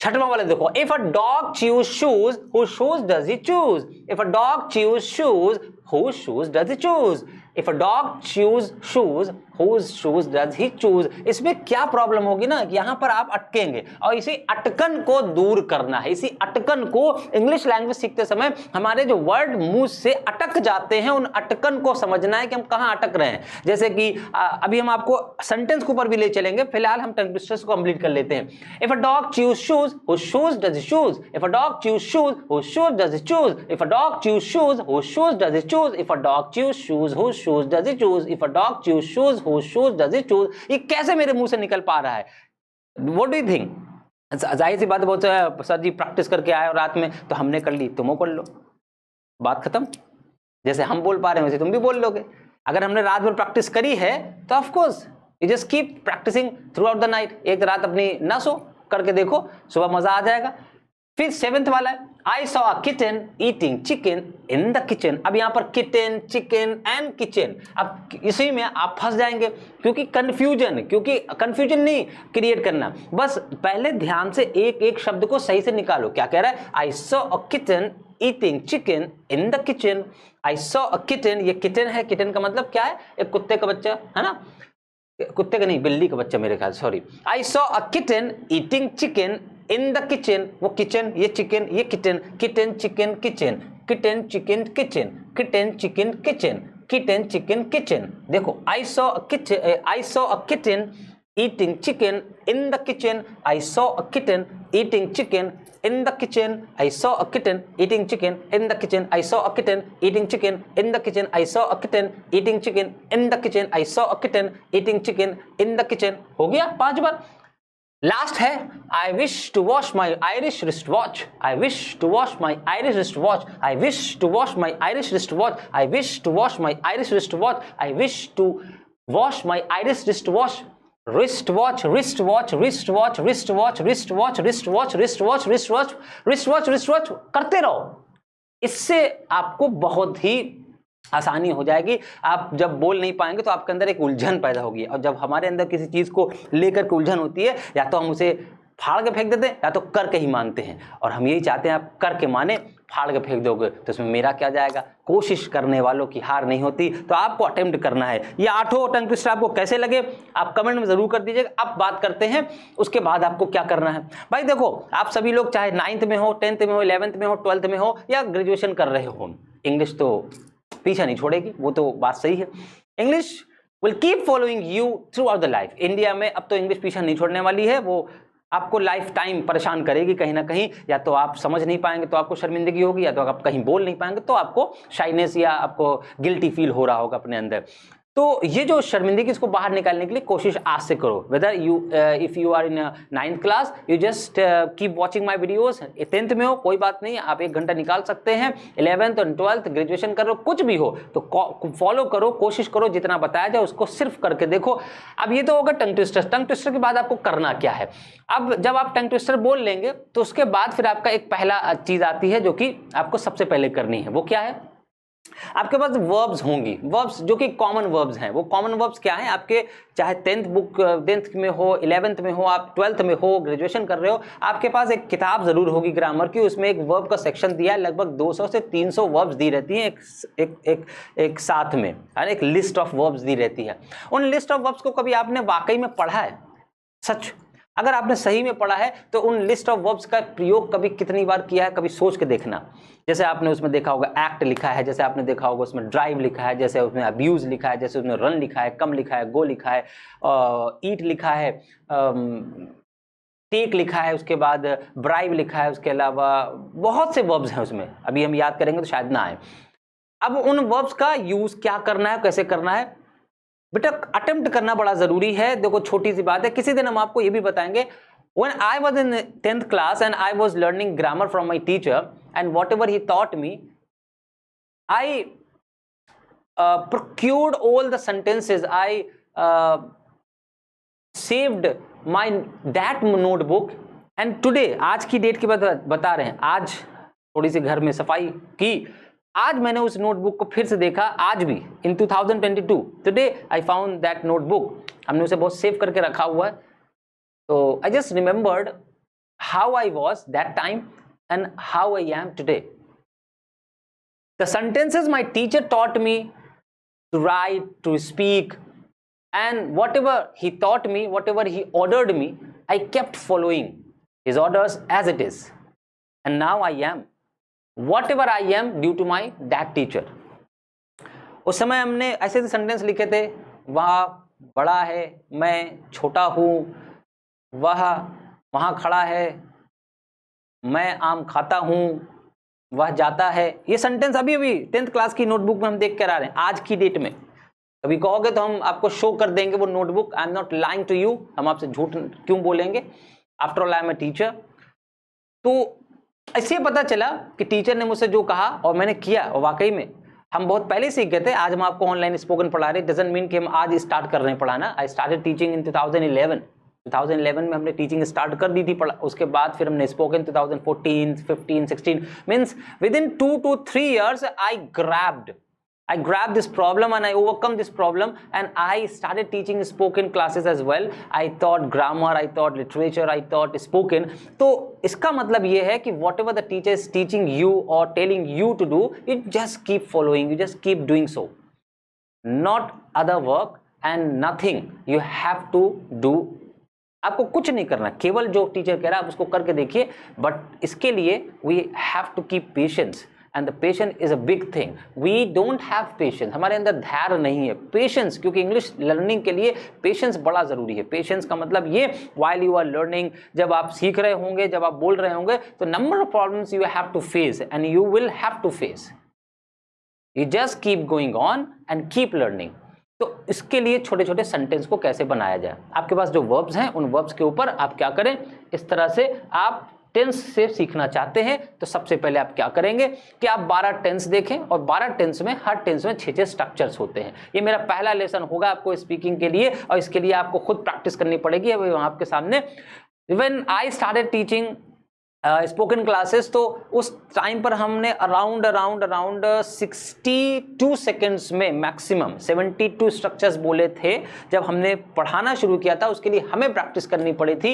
6वां वाले, देखो, if a dog choose shoes, whose shoes does he choose? If a dog choose shoes, whose shoes does he choose? If a dog choose shoes, whose shoes does he choose? इसमें क्या problem होगी ना, कि यहां पर आप अटकेंगे और इसी अटकन को दूर करना है। इसी अटकन को इंग्लिश लैंग्वेज सीखते समय हमारे जो वर्ड मुंह से अटक जाते हैं, उन अटकन को समझना है कि हम कहां अटक रहे हैं। जैसे कि अभी हम आपको सेंटेंस के ऊपर भी ले चलेंगे, फिलहाल हम टंग ट्विस्टर्स को कंप्लीट कर लेते हैं। If a dog choose shoes, whose shoes does he choose? If a dog choose shoes, whose shoes does he choose? If a dog choose shoes, whose shoes does it choose? If a dog choose shoes, whose shoes does it choose? If a dog choose shoes, whose shoes does it choose? ये कैसे मेरे मुंह से निकल पा रहा है? What do you think? जाहिर सी बात है, बहुत सर जी प्रैक्टिस करके आए और रात में, तो हमने कर ली, तुम कर लो, बात खत्म। जैसे हम बोल पा रहे हैं वैसे तुम भी बोल लोगे। अगर हमने रात भर प्रैक्टिस करी है तो of course you just keep practising throughout the night. एक रात अपनी ना सो, करके देखो, सुबह मजा आ जाएगा। फिर 7th वाला है, I saw a kitten eating chicken in the kitchen. अब यहाँ पर किटन, चिकन एंड किचन, अब इसी में आप फंस जाएंगे क्योंकि कंफ्यूजन नहीं क्रिएट करना, बस पहले ध्यान से एक एक शब्द को सही से निकालो। क्या कह रहा है? I saw a kitten eating chicken in the kitchen. I saw a kitten, ये किटन है, किटन का मतलब क्या है? एक कुत्ते का बच्चा है ना, कुत्ते का नहीं, बिल्ली का बच्चा मेरे ख्याल, sorry. I saw a kitten eating chicken in the kitchen, वो किचन, ये चिकन, ये kitten, kitten chicken kitchen, kitten chicken kitchen, kitten chicken kitchen, kitten chicken kitchen. देखो, I saw a kitten eating chicken in the kitchen. I saw a kitten eating chicken in the kitchen. I saw a kitten eating chicken in the kitchen. I saw a kitten eating chicken in the kitchen. I saw a kitten eating chicken in the kitchen. I saw a kitten eating chicken in the kitchen. हो गया 5 बार। Last है, I wish to wash my Irish wristwatch. I wish to wash my Irish wristwatch. I wish to wash my Irish wristwatch. I wish to wash my Irish wristwatch. I wish to wash my Irish wristwatch. wristwatch, wristwatch, wristwatch, wristwatch, wristwatch, wristwatch, wristwatch, wristwatch, wristwatch, wristwatch करते रहो। इससे आपको बहुत ही आसानी हो जाएगी। आप जब बोल नहीं पाएंगे तो आपके अंदर एक उलझन पैदा होगी, और जब हमारे अंदर किसी चीज को लेकर के उलझन होती है, या तो हम उसे फाड़ के फेंक देते हैं या तो करके ही मानते हैं, और हम यही चाहते हैं आप करके माने। फाड़ के फेंक दोगे तो इसमें मेरा क्या जाएगा? कोशिश करने वालों की हार नहीं होती, तो आपको अटेम्प्ट करना है। ये 8 टंग ट्विस्टर आपको कैसे लगे आप कमेंट में जरूर कर दीजिएगा। अब बात करते हैं उसके बाद आपको क्या करना है। भाई देखो, आप सभी लोग चाहे 9th में हो, 10th में हो, 11th में हो, 12th में हो, या ग्रेजुएशन कर रहे हो, इंग्लिश तो पीछा नहीं छोड़ेगी, वो तो बात सही है। English will keep following you through out the life. India में अब तो इंग्लिश पीछा नहीं छोड़ने वाली है, वो आपको लाइफ टाइम परेशान करेगी कहीं ना कहीं। या तो आप समझ नहीं पाएंगे तो आपको शर्मिंदगी होगी, या तो आप कहीं बोल नहीं पाएंगे तो आपको शाइनेस या आपको गिल्टी फील हो रहा होगा अपने अंदर। तो ये जो शर्मिंदगी, इसको बाहर निकालने के लिए कोशिश आज से करो। Whether you if you are in 9th class, you just keep watching my videos. 10th में हो कोई बात नहीं, आप 1 घंटा निकाल सकते हैं। 11th और 12th ग्रेजुएशन कर रहे हो, कुछ भी हो तो फॉलो करो, कोशिश करो, जितना बताया जाए उसको सिर्फ करके देखो। अब ये तो होगा टंग ट्विस्टर। टंग ट्विस्टर के बाद आपको करना क्या है? अब जब आप टंग ट्विस्टर बोल लेंगे तो उसके बाद फिर आपका एक पहला चीज आती है जो कि आपको सबसे पहले करनी है। वो क्या है? आपके पास वर्ब्स होंगी, वर्ब्स जो कि कॉमन वर्ब्स हैं। वो कॉमन वर्ब्स क्या हैं? आपके चाहे 10th में हो, 11th में हो, आप 12th में हो, ग्रेजुएशन कर रहे हो, आपके पास एक किताब जरूर होगी ग्रामर की। उसमें एक वर्ब का सेक्शन दिया है, लगभग 200 से 300 वर्ब्स दी रहती हैं एक साथ में, एक लिस्ट ऑफ वर्ब्स दी रहती है। उन लिस्ट ऑफ वर्ब्स को कभी आपने वाकई में पढ़ा है? सच, अगर आपने सही में पढ़ा है तो उन लिस्ट ऑफ वर्ब्स का प्रयोग कभी कितनी बार किया है, कभी सोच के देखना। जैसे आपने उसमें देखा होगा एक्ट लिखा है, जैसे आपने देखा होगा उसमें ड्राइव लिखा है, जैसे उसमें अब्यूज लिखा है, जैसे उसमें रन लिखा है, कम लिखा है, गो लिखा है, ईट लिखा है, टेक लिखा है, उसके बाद ब्राइव लिखा है, उसके अलावा बहुत से वर्ब्स हैं उसमें, अभी हम याद करेंगे तो शायद ना आए। अब उन वर्ब्स का यूज क्या करना है, कैसे करना है, बेटा अटेम्प्ट करना बड़ा जरूरी है। देखो छोटी सी बात है, किसी दिन हम आपको ये भी बताएंगे। When I was in 10th class and I was learning grammar from my teacher, and whatever he taught me, I procured all the sentences. I saved that notebook, and today, आज की डेट की बात बता रहे हैं, आज थोड़ी सी घर में सफाई की, आज मैंने उस नोटबुक को फिर से देखा, आज भी in 2022 today I found that notebook. हमने उसे बहुत सेव करके रखा हुआ है। तो I just remembered how I was that time and how I am today. The sentences my teacher taught me to write, to speak, and whatever he taught me, whatever he ordered me, I kept following his orders as it is, and now I am whatever I am due to my that teacher। उस समय हमने ऐसे ऐसे sentence लिखे थे, वह बड़ा है, मैं छोटा हूँ, वह वहाँ खड़ा है, मैं आम खाता हूँ, वह जाता है। ये सेंटेंस अभी अभी 10th क्लास की नोटबुक में हम देख कर आ रहे हैं आज की डेट में। कभी कहोगे तो हम आपको शो कर देंगे वो notebook. I am not lying to you, हम आपसे झूठ क्यों बोलेंगे, after all I am a teacher. तो इससे पता चला कि टीचर ने मुझसे जो कहा और मैंने किया, और वाकई में हम बहुत पहले सीख गए थे। आज हम आपको ऑनलाइन स्पोकन पढ़ा रहे, डजंट मीन कि हम आज स्टार्ट कर रहे हैं पढ़ाना। आई स्टार्टेड टीचिंग इन 2011 में हमने टीचिंग स्टार्ट कर दी थी। उसके बाद फिर हमने spoken 2014, 15, 16 means with in 2 to 3 years I grabbed this problem and I overcome this problem and I started teaching spoken classes as well. I taught grammar, I taught literature, I taught spoken. तो इसका मतलब ये है कि whatever the teacher is teaching you or telling you to do, you just keep following, you just keep doing so. Not other work and nothing you have to do. आपको कुछ नहीं करना, केवल जो टीचर कह रहा है आप उसको करके देखिए। बट इसके लिए we have to keep patience. And the patience is a big thing. We don't have patience. हमारे अंदर धैर्य नहीं है, patience, क्योंकि इंग्लिश लर्निंग के लिए patience बड़ा जरूरी है। patience का मतलब ये, while you are learning, जब आप सीख रहे होंगे, जब आप बोल रहे होंगे, तो number of problems you have to face and you will have to face. You just keep going on and keep learning. तो इसके लिए छोटे छोटे सेंटेंस को कैसे बनाया जाए, आपके पास जो वर्ब्स हैं उन वर्ब्स के ऊपर आप क्या करें, इस तरह से आप टेंस से सीखना चाहते हैं तो सबसे पहले आप क्या करेंगे कि आप 12 टेंस देखें और 12 टेंस में हर टेंस में 6-6 स्ट्रक्चर्स होते हैं। ये मेरा पहला लेसन होगा आपको स्पीकिंग के लिए और इसके लिए आपको खुद प्रैक्टिस करनी पड़ेगी। अभी वहाँ आपके सामने when I started teaching spoken classes, तो उस टाइम पर हमने अराउंड 62 सेकेंड्स में मैक्सिमम 72 स्ट्रक्चर्स बोले थे। जब हमने पढ़ाना शुरू किया था उसके लिए हमें प्रैक्टिस करनी पड़ी थी।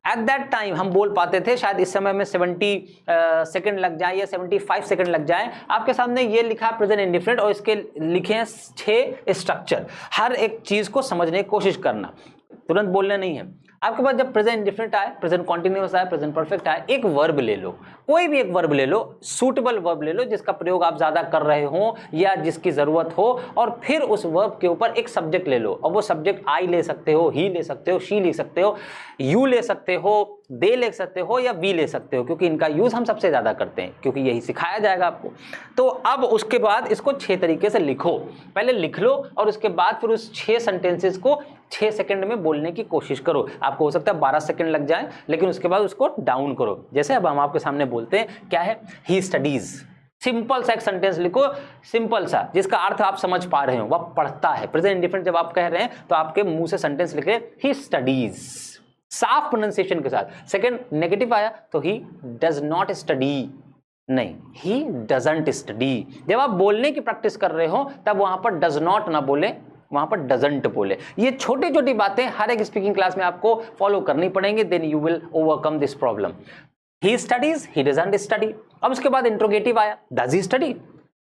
एट दैट टाइम हम बोल पाते थे, शायद इस समय में 70 सेकेंड लग जाए या 75 सेकेंड लग जाए। आपके सामने ये लिखा प्रेजेंट इंडिफरेंट और इसके लिखे हैं 6 स्ट्रक्चर। हर एक चीज को समझने की कोशिश करना, तुरंत बोलना नहीं है। आपके पास जब प्रेजेंट इंडिफरेंट आए, प्रेजेंट कॉन्टिन्यूअस आए, प्रेजेंट परफेक्ट आए, एक वर्ब ले लो, कोई भी एक वर्ब ले लो, सूटेबल वर्ब ले लो जिसका प्रयोग आप ज्यादा कर रहे हो या जिसकी जरूरत हो, और फिर उस वर्ब के ऊपर एक सब्जेक्ट ले लो। और वो सब्जेक्ट आई ले सकते हो, ही ले सकते हो, शी ले सकते हो, यू ले सकते हो, दे ले सकते हो या वी ले सकते हो, क्योंकि इनका यूज हम सबसे ज्यादा करते हैं, क्योंकि यही सिखाया जाएगा आपको। तो अब उसके बाद इसको 6 तरीके से लिखो, पहले लिख लो और उसके बाद फिर उस 6 सेंटेंसेस को 6 सेकंड में बोलने की कोशिश करो। आपको हो सकता है 12 सेकंड लग जाए, लेकिन उसके बाद उसको डाउन करो। जैसे अब हम आपके सामने बोलते हैं, क्या है, ही स्टडीज। सिंपल सा एक सेंटेंस लिखो, सिंपल सा, जिसका अर्थ आप समझ पा रहे हो, वह पढ़ता है। प्रेजेंट इंडिफरेंट जब आप कह रहे हैं तो आपके मुंह से सेंटेंस लिखे ही स्टडीज, साफ प्रोनाउंसिएशन के साथ। सेकंड नेगेटिव आया तो ही डज नॉट स्टडी, नहीं, ही डजंट स्टडी। जब आप बोलने की प्रैक्टिस कर रहे हो तब वहां पर डज नॉट ना बोले, वहां पर डजंट बोले। ये छोटी छोटी बातें हर एक स्पीकिंग क्लास में आपको फॉलो करनी पड़ेंगी, then you will overcome this problem. He studies, he doesn't study. अब उसके बाद इंट्रोगेटिव आया, डज ही स्टडी।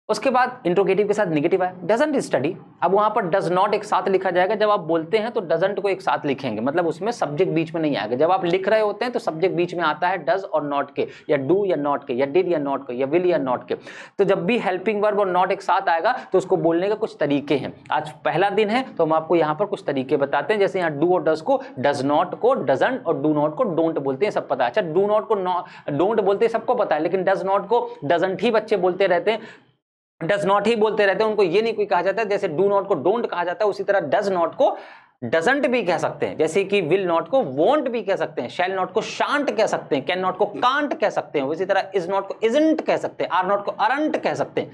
उसके बाद इंट्रोगेटिव के साथ नेगेटिव आया, डजंट स्टडी। अब वहां पर डज नॉट एक साथ लिखा जाएगा। जब आप बोलते हैं तो डजंट को एक साथ लिखेंगे, मतलब उसमें सब्जेक्ट बीच में नहीं आएगा। जब आप लिख रहे होते हैं तो सब्जेक्ट बीच में आता है डज और नॉट के, या डू या नॉट के, या डिड या नॉट के, या विल या नॉट के। तो जब भी हेल्पिंग वर्ब और नॉट एक साथ आएगा तो उसको बोलने के कुछ तरीके हैं। आज पहला दिन है तो हम आपको यहाँ पर कुछ तरीके बताते हैं। जैसे यहाँ डू और डज को डज नॉट को डजंट और डू नॉट को डोंट बोलते हैं, सब पता है। अच्छा, डू नॉट को डोंट बोलते हैं, सबको पता है, लेकिन डज नॉट को डजंट ही बच्चे बोलते रहते हैं, डज नॉट ही बोलते रहते हैं। उनको ये नहीं कोई कहा जाता है। जैसे डू नॉट को डोंट कहा जाता है, उसी तरह डज नॉट को डजंट भी कह सकते हैं। जैसे कि विल नॉट को वोंट भी कह सकते हैं, शैल नॉट को शांट कह सकते हैं, कैन नॉट को कांट कह सकते हैं, उसी तरह इज नॉट को इजंट कह सकते हैं, आर नॉट को अरंट कह सकते हैं।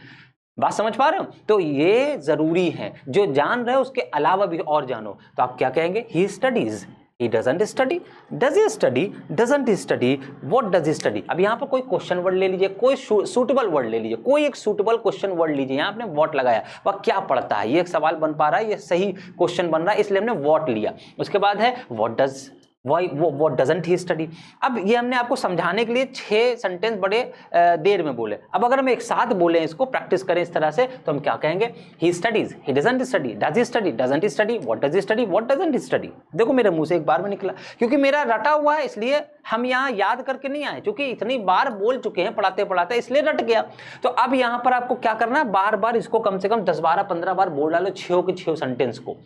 बात समझ पा रहे हो? तो ये जरूरी है, जो जान रहे हो उसके अलावा भी और जानो। तो आप क्या कहेंगे, he studies, he doesn't study, does he study, doesn't he study, what does he study। अब यहाँ पर कोई क्वेश्चन वर्ड ले लीजिए, कोई सूटेबल वर्ड ले लीजिए, कोई एक सूटेबल क्वेश्चन वर्ड लीजिए। यहाँ आपने what लगाया, वह क्या पढ़ता है, ये एक सवाल बन पा रहा है, ये सही क्वेश्चन बन रहा है, इसलिए हमने what लिया। उसके बाद है what does, what doesn't he study। अब ये हमने आपको समझाने के लिए 6 सेंटेंस बड़े देर में बोले। अब अगर हम एक साथ बोले, इसको प्रैक्टिस करें इस तरह से, तो हम क्या कहेंगे, he studies, he doesn't study, does he study, doesn't he study, what does he study, what doesn't he study। देखो मेरे मुंह से एक बार में निकला, क्योंकि मेरा रटा हुआ है, इसलिए हम यहाँ याद करके नहीं आए, क्योंकि इतनी बार बोल चुके हैं पढ़ाते पढ़ाते, इसलिए रट गया। तो अब यहाँ पर आपको क्या करना है, बार बार इसको कम से कम 10, 12, 15 बार बोल डालो, 6 के 6 सेंटेंस को।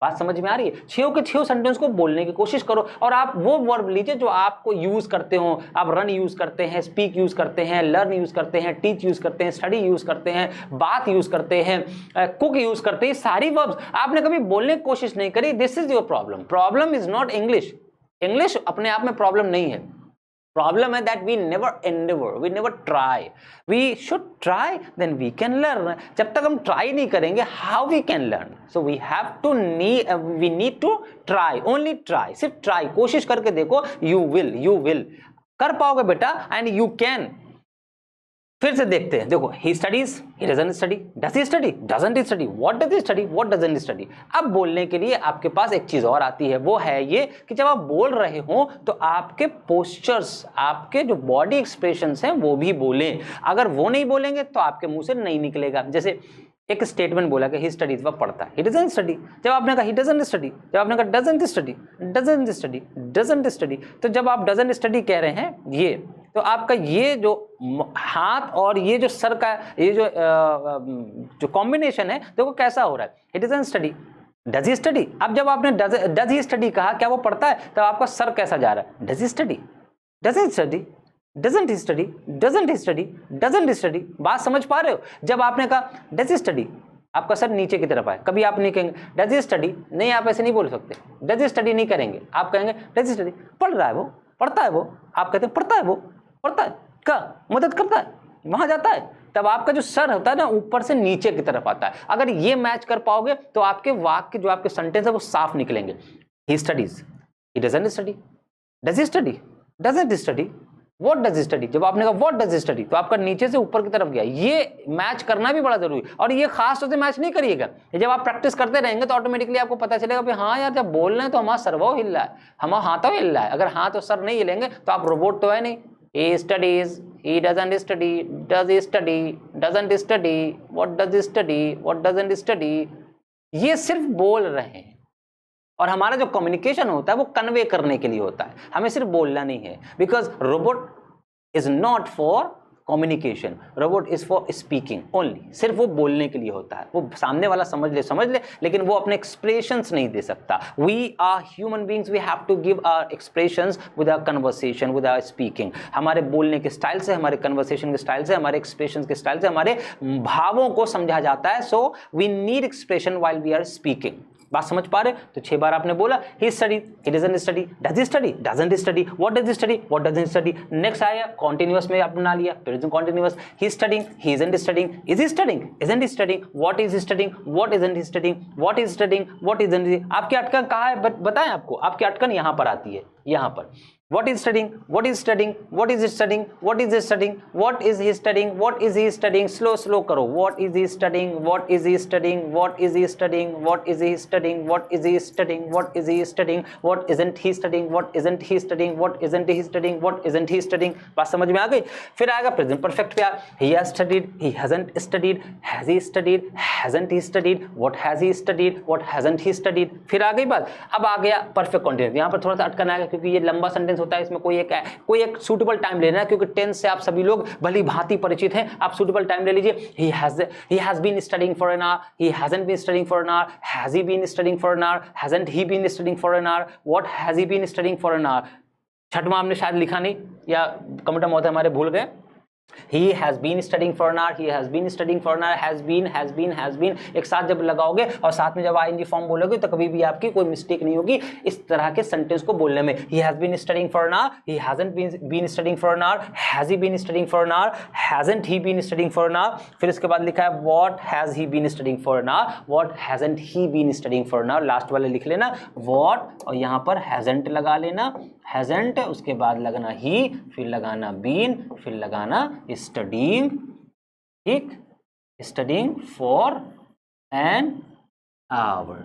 बात समझ में आ रही है? 6 के 6 सेंटेंस को बोलने की कोशिश करो और आप वो वर्ब लीजिए जो आपको यूज करते हो। आप रन यूज करते हैं, स्पीक यूज करते हैं, लर्न यूज करते हैं, टीच यूज करते हैं, स्टडी यूज करते हैं, बात यूज करते हैं, कुक यूज करते हैं। सारी वर्ब्स आपने कभी बोलने की कोशिश नहीं करी। This is your problem. Problem is not English. English अपने आप में प्रॉब्लम नहीं है। प्रॉब्लम है that we never endeavor, we never try. We should try, then we can learn. जब तक हम ट्राई नहीं करेंगे, how we can learn? So we have to we need to try, only try. सिर्फ try, कोशिश करके देखो, you will कर पाओगे बेटा, and you can. फिर से देखते हैं, देखो he studies, he doesn't study, does he study, doesn't he study, what does he study, what doesn't he study. अब बोलने के लिए आपके पास एक चीज और आती है, वो है ये कि जब आप बोल रहे हो तो आपके पोस्चर्स, आपके जो बॉडी एक्सप्रेशंस हैं वो भी बोलें। अगर वो नहीं बोलेंगे तो आपके मुंह से नहीं निकलेगा। जैसे एक स्टेटमेंट बोला कि ही स्टडीज, वह पढ़ता है, ही डजंट स्टडी। जब आपने कहा ही डजंट स्टडी, जब आपने कहा doesn't study, doesn't study, doesn't study, तो जब आप डजंट स्टडी कह रहे हैं ये, तो आपका ये जो हाथ और ये जो सर का ये जो कॉम्बिनेशन है, देखो कैसा हो रहा है। ही doesn't study, does he study. अब जब आपने डज ही स्टडी कहा, क्या वो पढ़ता है, तब आपका सर कैसा जा रहा है, does he study, does he study, doesn't he study, doesn't he study, doesn't he study. बात समझ पा रहे हो? जब आपने कहा डज ही स्टडी, आपका सर नीचे की तरफ आए। कभी आप नहीं कहेंगे डज ही स्टडी, नहीं, आप ऐसे नहीं बोल सकते। डज ही स्टडी नहीं करेंगे, आप कहेंगे डज ही स्टडी, पढ़ रहा है वो, पढ़ता है वो। आप कहते हैं पढ़ता है वो, पढ़ता है, का मदद करता है, वहां जाता है। तब आपका जो सर होता है ना, ऊपर से नीचे की तरफ आता है। अगर ये मैच कर पाओगे तो आपके वाक्य, जो आपके सेंटेंस है, वो साफ निकलेंगे। ही studies, he doesn't study, does he study, doesn't study, what does study. जब आपने कहा व्हाट डज स्टडी, तो आपका नीचे से ऊपर की तरफ गया। ये मैच करना भी बड़ा जरूरी है, और ये खास तौर से मैच नहीं करिएगा। जब आप प्रैक्टिस करते रहेंगे तो ऑटोमेटिकली आपको पता चलेगा कि हाँ यार, जब बोल रहे हैं तो हमारा सर्वो हिल रहा है, हमारा हाथों हिल रहा है। अगर हाथ और सर नहीं हिलेंगे तो आप रोबोट तो है नहीं। He studies, he doesn't study, does he study, doesn't study, what does he study, what doesn't study। ये सिर्फ बोल रहे हैं, और हमारा जो कम्युनिकेशन होता है वो कन्वे करने के लिए होता है, हमें सिर्फ बोलना नहीं है। Because robot is not for communication, robot is for speaking only. सिर्फ वो बोलने के लिए होता है, वो सामने वाला समझ ले, लेकिन वो अपने एक्सप्रेशंस नहीं दे सकता। We are human beings, we have to give our expressions with our conversation, with our speaking. हमारे बोलने के स्टाइल से, हमारे कन्वर्सेशन के स्टाइल से, हमारे एक्सप्रेशंस के स्टाइल से हमारे भावों को समझा जाता है। So we need expression while we are speaking. बात समझ पा रहे? तो 6 बार आपने बोला he study, he doesn't study, does he study, doesn't study, what does he study, what doesn't study. Next आया कॉन्टिन्यूअस में आपने बना लिया, present continuous. He studying, he isn't studying, is he studying, isn't he studying, what is he studying, what isn't he studying, what is studying, what isn't. आपकी अटकन कहाँ है बताएं आपको? आपकी अटकन यहाँ पर आती है, यहाँ पर। What is studying? What is studying? What is studying? What is studying? What is he studying? What is he studying? Slow करो। What is he studying? What is he studying? What is he studying? What is he studying? What is he studying? What is he studying? What isn't he studying? What isn't he studying? What isn't he studying? What isn't he studying? बात समझ में आ गई? फिर आएगा present perfect पे। He has studied. He hasn't studied. Has he studied? Hasn't he studied? What has he studied? What hasn't he studied? फिर आ गई बात। अब आ गया परफेक्ट कॉन्टिन्यूस। यहाँ पर थोड़ा सा अटकन आएगा क्योंकि ये लंबा सेंटेंस होता है, इसमें कोई एक सूटेबल टाइम लेना है, क्योंकि टेंस से आप सभी लोग भली भांति परिचित हैं। आप सूटेबल टाइम ले लीजिए। he has been studying for an hour, he hasn't been studying for an hour, has he been studying for an hour, hasn't he been studying for an hour, what has he been studying for an hour। छठवां हमने शायद लिखा नहीं, या comment महोदय हमारे भूल गए। He has been studying for an hour, he has been studying for an hour, has been एक साथ जब लगाओगे और साथ में जब ing फॉर्म बोलोगे तो कभी भी आपकी कोई मिस्टेक नहीं होगी इस तरह के सेंटेंस को बोलने में। He has been studying for an hour, he hasn't been studying for an hour, has he been studying for an hour, hasn't he been studying for an hour। फिर इसके बाद लिखा है what has he been studying for an hour, what hasn't he been studying for an hour। Last वाले लिख लेना what, और यहाँ पर hasn't लगा लेना, hasn't, उसके बाद लगाना he, फिर लगाना been, फिर लगाना studying, ठीक, studying for an hour।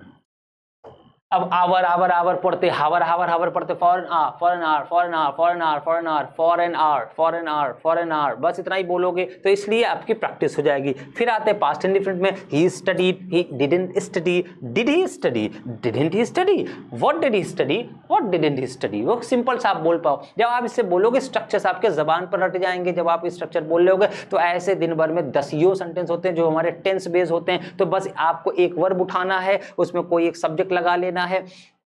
अब आवर आवर आवर पढ़ते, हावर हावर हावर पढ़ते, for an hour for an hour for an hour for an hour for an hour for an hour for an hour for an hour, बस इतना ही बोलोगे तो इसलिए आपकी प्रैक्टिस हो जाएगी। फिर आते हैं पास्ट इंडिफरेंट में, he studied, he didn't study, did he study, didn't he study, what did he study, what didn't he study. वो सिंपल सा आप बोल पाओ। जब आप इससे बोलोगे स्ट्रक्चर्स आपके जबान पर रट जाएंगे। जब आप स्ट्रक्चर बोल लोगे तो ऐसे दिन भर में 10 सेंटेंस होते हैं जो हमारे टेंस बेस होते हैं। तो बस आपको एक वर्ब उठाना है, उसमें कोई एक सब्जेक्ट लगा लेना है,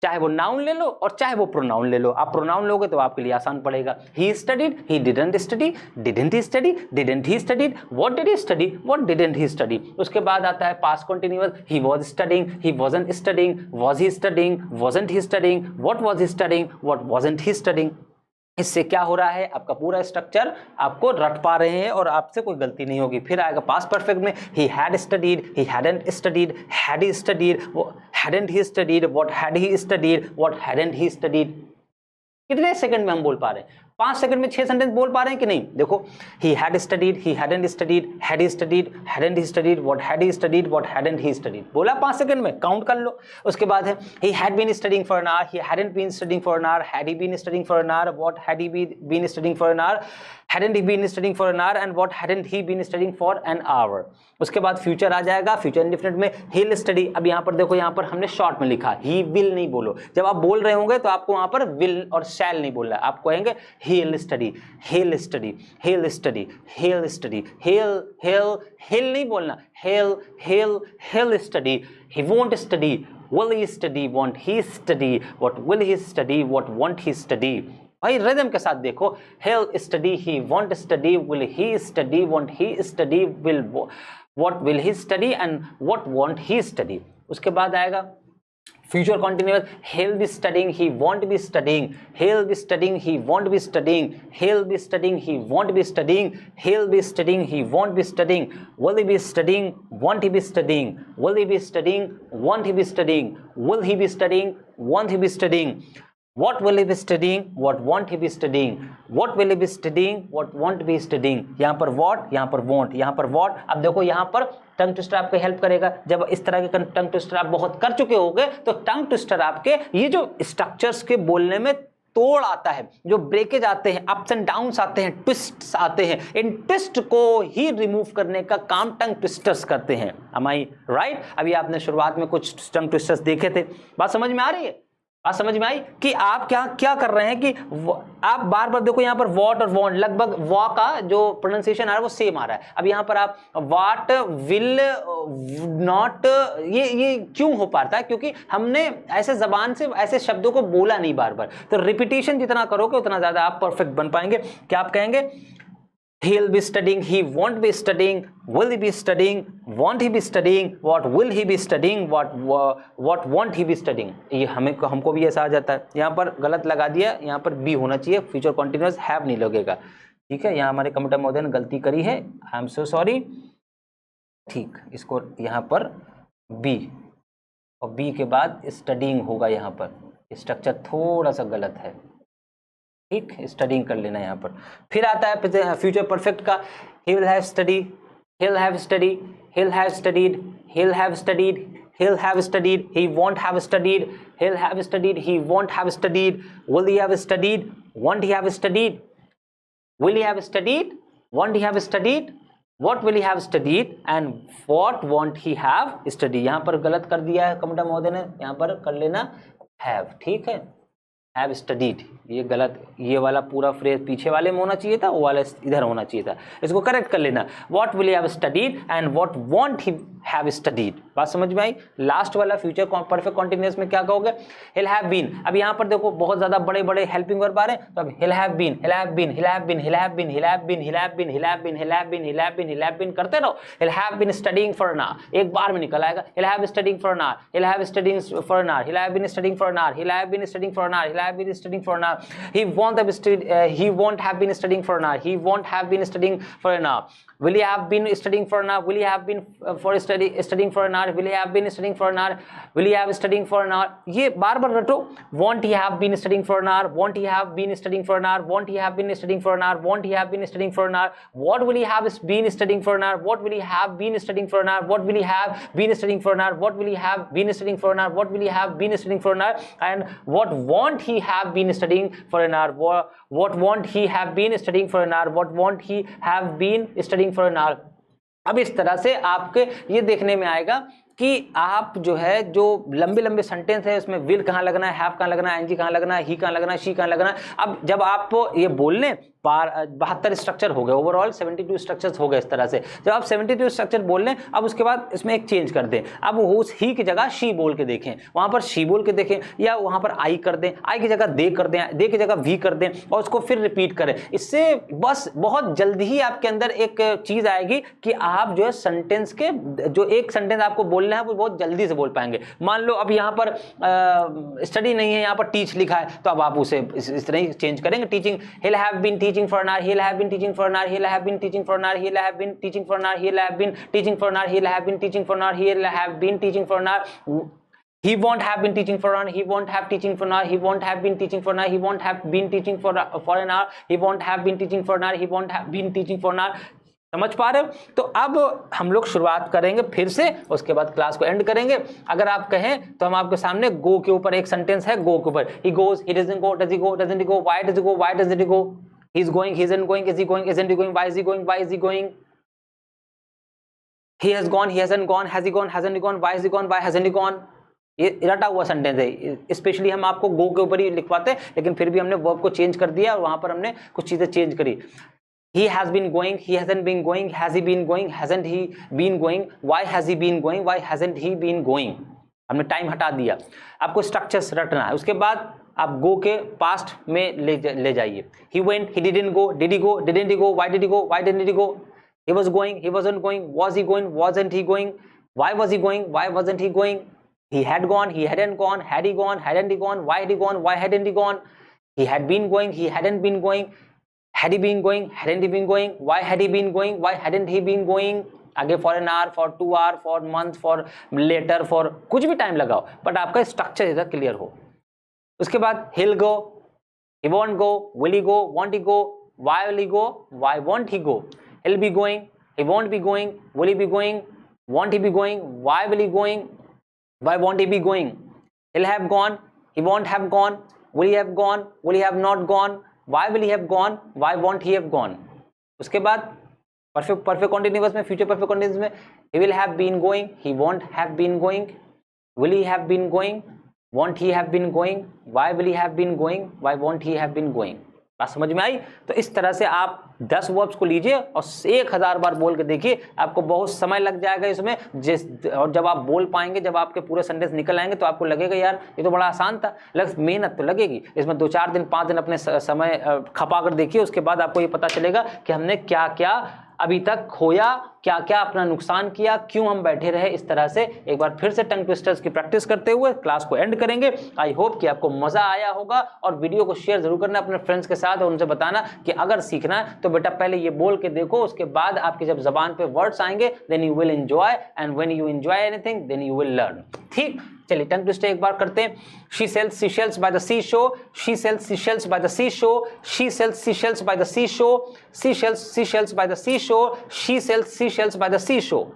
चाहे वो नाउन ले लो और चाहे वो प्रोनाउन ले लो। आप प्रोनाउन लोगे तो आपके लिए आसान पड़ेगा। He studied, he didn't study, didn't he study, didn't he studied, what did he study, what didn't he study. उसके बाद आता है past continuous, he was studying, he wasn't studying, was he studying, wasn't he studying, what was he studying, what wasn't he studying. इससे क्या हो रहा है, आपका पूरा स्ट्रक्चर आपको रट पा रहे हैं और आपसे कोई गलती नहीं होगी। फिर आएगा पास्ट परफेक्ट में, he had studied, he hadn't studied, had he studied, hadn't he studied, what had he studied, what hadn't he studied. कितने सेकंड में हम बोल पा रहे हैं? 5 सेकंड में 6 सेंटेंस बोल पा रहे हैं कि नहीं? देखो, he had studied, he hadn't studied, had he studied, hadn't he studied, what had he studied, what hadn't he studied. बोला 5 सेकंड में, काउंट कर लो। उसके बाद है he had been studying for an hour, he hadn't been studying for an hour, had he been studying for an hour, what had he been studying for an hour, hadn't he been studying for an hour and what hadn't he been studying for an hour। उसके बाद future आ जाएगा, future indefinite में he'll study। अब यहाँ पर देखो, यहाँ पर हमने शॉर्ट में लिखा, he will नहीं बोलो। जब आप बोल रहे होंगे तो आपको वहाँ पर will और shall नहीं बोलना है, आप कहेंगे he'll study, he'll study, he'll study, he'll study, he'll नहीं बोलना, he'll study, he won't study, will he study, won't he study, what will he study, what won't he study। भाई रिदम के साथ देखो, he'll study, he won't study, will he study, won't he study, what will he study and what won't he study। उसके बाद आएगा future continuous, he'll be studying, he won't be studying, he'll be studying, he won't be studying, he'll be studying, he won't be studying, he'll be studying, he won't be studying, will he be studying, won't he be studying, will he be studying, won't he be studying, will he be studying, won't he be studying, what will he be studying, what won't he be studying, what will he be studying, what won't be studying। यहाँ पर what, यहाँ पर won't, यहाँ पर what। अब देखो यहाँ पर टंग ट्विस्टर आपको हेल्प करेगा। जब इस तरह के टंग ट्विस्टर आप बहुत कर चुके होंगे तो टंग ट्विस्टर आपके ये जो स्ट्रक्चर्स के बोलने में तोड़ आता है, जो ब्रेकेज आते हैं, अप्स एंड डाउन्स आते हैं, ट्विस्ट्स आते हैं, इन ट्विस्ट को ही रिमूव करने का काम टंग ट्विस्टर्स करते हैं। Am I right? अभी आपने शुरुआत में कुछ टंग ट्विस्टर्स देखे थे, बात समझ में आ रही है? बात समझ में आई कि आप क्या कर रहे हैं कि आप बार बार देखो, यहाँ पर वॉट और वॉन्ट लगभग वॉ का जो प्रोनाउंसिएशन आ रहा है वो सेम आ रहा है। अब यहाँ पर आप वाट, विल, नॉट, ये क्यों हो पाता है? क्योंकि हमने ऐसे जबान से ऐसे शब्दों को बोला नहीं बार बार। तो रिपीटेशन जितना करोगे उतना ज्यादा आप परफेक्ट बन पाएंगे। क्या आप कहेंगे? He'll be studying, he won't be studying, will he be studying, won't he be studying, what will he be studying, what won't he be studying। ये हमको भी ऐसा आ जाता है। यहाँ पर गलत लगा दिया, यहाँ पर बी होना चाहिए, फ्यूचर कॉन्टिन्यूअस हैव नहीं लगेगा। ठीक है, यहाँ हमारे कंप्यूटर महोदय ने गलती करी है, आई एम सो सॉरी। ठीक, इसको यहाँ पर बी और बी के बाद स्टडीइंग होगा। यहाँ पर स्ट्रक्चर थोड़ा सा गलत है, ठीक, स्टडीइंग कर लेना यहाँ पर। फिर आता है फ्यूचर परफेक्ट का, he will have study, he'll have study, he'll have studied, he'll have studied, he'll have studied, he won't have studied, he'll have studied, he won't have studied, will he have studied, won't he have studied, will he have studied, won't he have studied, what will he have studied and what won't he have studied। यहाँ पर गलत कर दिया है computer महोदय ने, यहाँ पर कर लेना have। ठीक है, have studied, ये गलत, ये वाला पूरा फ्रेज पीछे वाले में होना चाहिए था, वो वाला इधर होना चाहिए था, इसको करेक्ट कर लेना। What will he have studied and what won't he have studied। बात समझ में आई? लास्ट वाला फ्यूचर परफेक्ट कॉन्टिन्यूअस में क्या कहोगे? He'll have been। अब यहाँ पर देखो बहुत ज्यादा बड़े बड़े हेल्पिंग वर्ब आ रहे हैं, तो अब he'll have been, he'll have been, he'll have been, he'll have been, he'll have been, he'll have been, he'll have been, he'll have been, he'll have been, he'll have been करते रहो। He'll have been studying for an hour, एक बार में निकल आएगा। He'll have studying for an hour, he'll have studying for an hour, he'll have been studying for an hour, he'll have been studying for an hour, he'll have been studying for an hour, he won't have been studying for an hour, he won't have been studying for an hour, will he have been studying for an hour, will he have been studying for an hour, hour, will he have been studying for an hour, will he have studying for an hour, ये बार बार रटो. won't he have been studying for an hour, won't he have been studying for an hour, won't he have been studying for an hour, won't he have been studying for an hour, what will he have been studying for an hour, what will he have been studying for an hour, what will he have been studying for an hour, what will he have been studying for an hour, what will he have been studying for an hour, and what won't he have been studying for an hour, what won't he have been studying for an hour, what won't he have been studying for an hour. अब इस तरह से आपके ये देखने में आएगा कि आप जो है जो लंबे लंबे सेंटेंस है उसमें विल कहाँ लगना है, हैव कहाँ लगना है, एनजी कहाँ लगना है, ही कहाँ लगना है, शी कहाँ लगना है. अब जब आप ये बोलने 72 स्ट्रक्चर हो गए, ओवरऑल 72 स्ट्रक्चर्स हो गए. इस तरह से जब आप 72 स्ट्रक्चर बोल लें, अब उसके बाद इसमें एक चेंज कर दें. अब उस ही की जगह शी बोल के देखें, वहां पर शी बोल के देखें, या वहां पर आई कर दें, आई की जगह दे कर दें, दे की जगह वी कर दें, और उसको फिर रिपीट करें. इससे बस बहुत जल्दी ही आपके अंदर एक चीज आएगी कि आप जो है सेंटेंस के जो एक सेंटेंस आपको बोलना है वो बहुत जल्दी से बोल पाएंगे. मान लो अब यहाँ पर स्टडी नहीं है, यहाँ पर टीच लिखा है, तो अब आप उसे इस तरह ही चेंज करेंगे. Teaching, he'll have been teaching for an hour, he'll have been teaching for an hour, he'll have been teaching for an hour, he'll have been teaching for an hour, he'll have been teaching for an hour, he'll have been teaching for an hour, he'll have been teaching for an hour. He won't have been teaching for an hour, he won't have teaching for an hour, he won't have been teaching for an hour, he won't have been teaching for an hour, he won't have been teaching for an hour, he won't have been teaching for an hour. समझ पा रहे हो? तो अब हम लोग शुरुआत करेंगे फिर से, उसके बाद क्लास को एंड करेंगे. अगर आप कहें तो हम आपके सामने गो के ऊपर एक सेंटेंस है, गो के ऊपर. He goes, he doesn't go, does he go, doesn't he go, why does he go, why doesn't he go, he's going, he isn't going, is he going, isn't he going, why is he going, why is he going, he has gone, he hasn't gone, has he gone, hasn't he gone, why is he gone, why hasn't he gone. ये रटा हुआ sentence है. Specially हम आपको गो के ऊपर ही लिखवाते हैं, लेकिन फिर भी हमने वर्ब को चेंज कर दिया और वहां पर हमने कुछ चीजें चेंज करी. He has been going, he hasn't been going, has he been going, hasn't he been going, why has he been going, why hasn't he been going. हमने टाइम हटा दिया. आपको स्ट्रक्चर्स रटना है. उसके बाद आप गो के पास्ट में ले जाइए. He went, he didn't go, did he go, didn't he go, why did he go, why didn't he go. He was going, he wasn't going, was he going, wasn't he going, why was he going, why wasn't he going. He had gone, he hadn't gone, had he gone, hadn't he gone, why had he gone, why hadn't he gone. He had been going, he hadn't been going, had he been going, hadn't he been going, why had he been going, why hadn't he been going. आगे for an hour, for 2 hour, for month, for later, for कुछ भी time लगाओ, but आपका structure इधर clear हो. उसके बाद he'll go, he won't go, will he go, won't he go, why will he go, why won't he go. He'll be going, he won't be going, will he be going, won't he be going, why will he going, why won't he be going. He'll have gone, he won't have gone, will he have gone, will he have not gone, why will he have gone, why won't he have gone. उसके बाद perfect continuous में, future perfect continuous में, he will have been going, he won't have been going, will he have been going, won't he have been going, why will he have been going, why won't he have been going. बात समझ में आई? तो इस तरह से आप 10 verbs को लीजिए और 1000 बार बोल के देखिए. आपको बहुत समय लग जाएगा इसमें, और जब आप बोल पाएंगे, जब आपके पूरे सेंटेंस निकल आएंगे तो आपको लगेगा यार ये तो बड़ा आसान था. मेहनत तो लगेगी इसमें. 2-4 दिन 5 दिन अपने समय खपा कर देखिए. उसके बाद आपको ये पता चलेगा कि हमने क्या क्या अभी तक खोया, क्या क्या अपना नुकसान किया, क्यों हम बैठे रहे. इस तरह से एक बार फिर से टंग ट्विस्टर्स की प्रैक्टिस करते हुए क्लास को एंड करेंगे. आई होप कि आपको मजा आया होगा, और वीडियो को शेयर जरूर करना अपने फ्रेंड्स के साथ, और उनसे बताना कि अगर सीखना है तो बेटा पहले ये बोल के देखो, उसके बाद आपके जब जबान पे वर्ड्स आएंगे then you will enjoy, and when you enjoy anything then you will learn. ठीक, चलिए टंग ट्विस्टर एक बार करते हैं. She sells seashells by the seashore, she sells seashells by the seashore, she sells seashells by the seashore, she sells seashells by the seashore, she sells seashells by the seashore.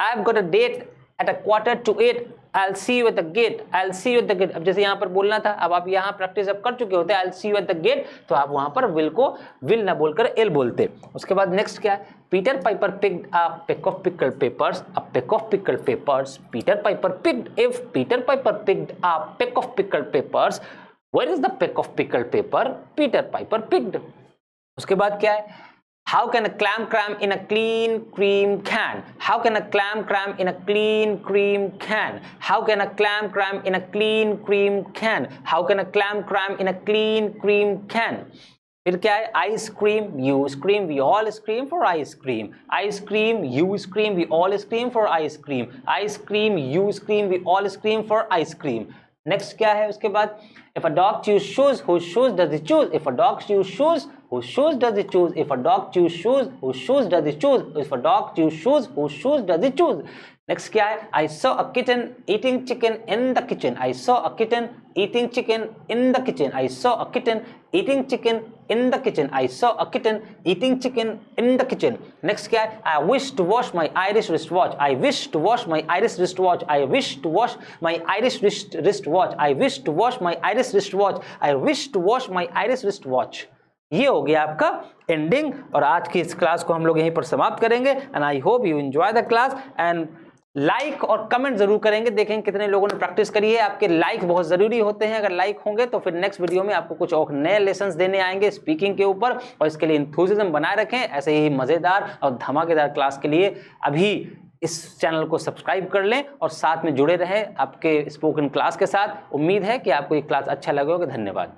I've got a date at 7:45. I'll see you at the gate. I'll see you at the gate. अब जैसे यहाँ पर बोलना था, अब आप यहाँ practice अब कर चुके होते हैं. I'll see you at the gate, तो आप वहाँ पर will को will ना बोलकर एल बोलते. उसके बाद नेक्स्ट क्या है? Peter Piper picked a peck of pickled peppers. A peck of pickled peppers. Peter Piper picked. If Peter Piper picked a peck of pickled peppers, where is the peck of pickled pepper Peter Piper picked? उसके बाद क्या है? How can a clam cram in a clean cream can? How can a clam cram in a clean cream can? How can a clam cram in a clean cream can? How can a clam cram in a clean cream can? फिर क्या है? Ice cream, you scream, we all scream for ice cream. Ice cream, you scream, we all scream for ice cream. Ice cream, you scream, we all scream for ice cream. Next क्या है उसके बाद? If a dog choose shoes, whose shoes does he choose? If a dog choose shoes, whose shoes does he choose? If a dog choose shoes, whose shoes does he choose? If a dog choose shoes, whose shoes does he choose? Next क्या है, I saw a kitten eating chicken in the kitchen, I saw a kitten eating chicken in the kitchen, I saw a kitten eating chicken in the kitchen, I saw a kitten eating chicken in the kitchen. Next क्या है, I wish to wash my Irish wrist watch, I wish to wash my Irish wrist watch, I wish to wash my Irish wrist watch, I wish to wash my Irish wrist watch, I wish to wash my Irish wrist watch. ये हो गया आपका ending, और आज की इस class को हम लोग यहीं पर समाप्त करेंगे। And I hope you enjoy the class, and like और कमेंट जरूर करेंगे, देखेंगे कितने लोगों ने प्रैक्टिस करी है। आपके लाइक बहुत जरूरी होते हैं, अगर लाइक होंगे तो फिर नेक्स्ट वीडियो में आपको कुछ और नए लेसन्स देने आएंगे स्पीकिंग के ऊपर, और इसके लिए इंथुसिज्म बनाए रखें। ऐसे ही मजेदार और धमाकेदार क्लास के लिए अभी इस चैनल को सब्सक्राइब कर लें और साथ में जुड़े रहें आपके स्पोकन क्लास के साथ। उम्मीद है कि आपको ये क्लास अच्छा लगा होगा। धन्यवाद।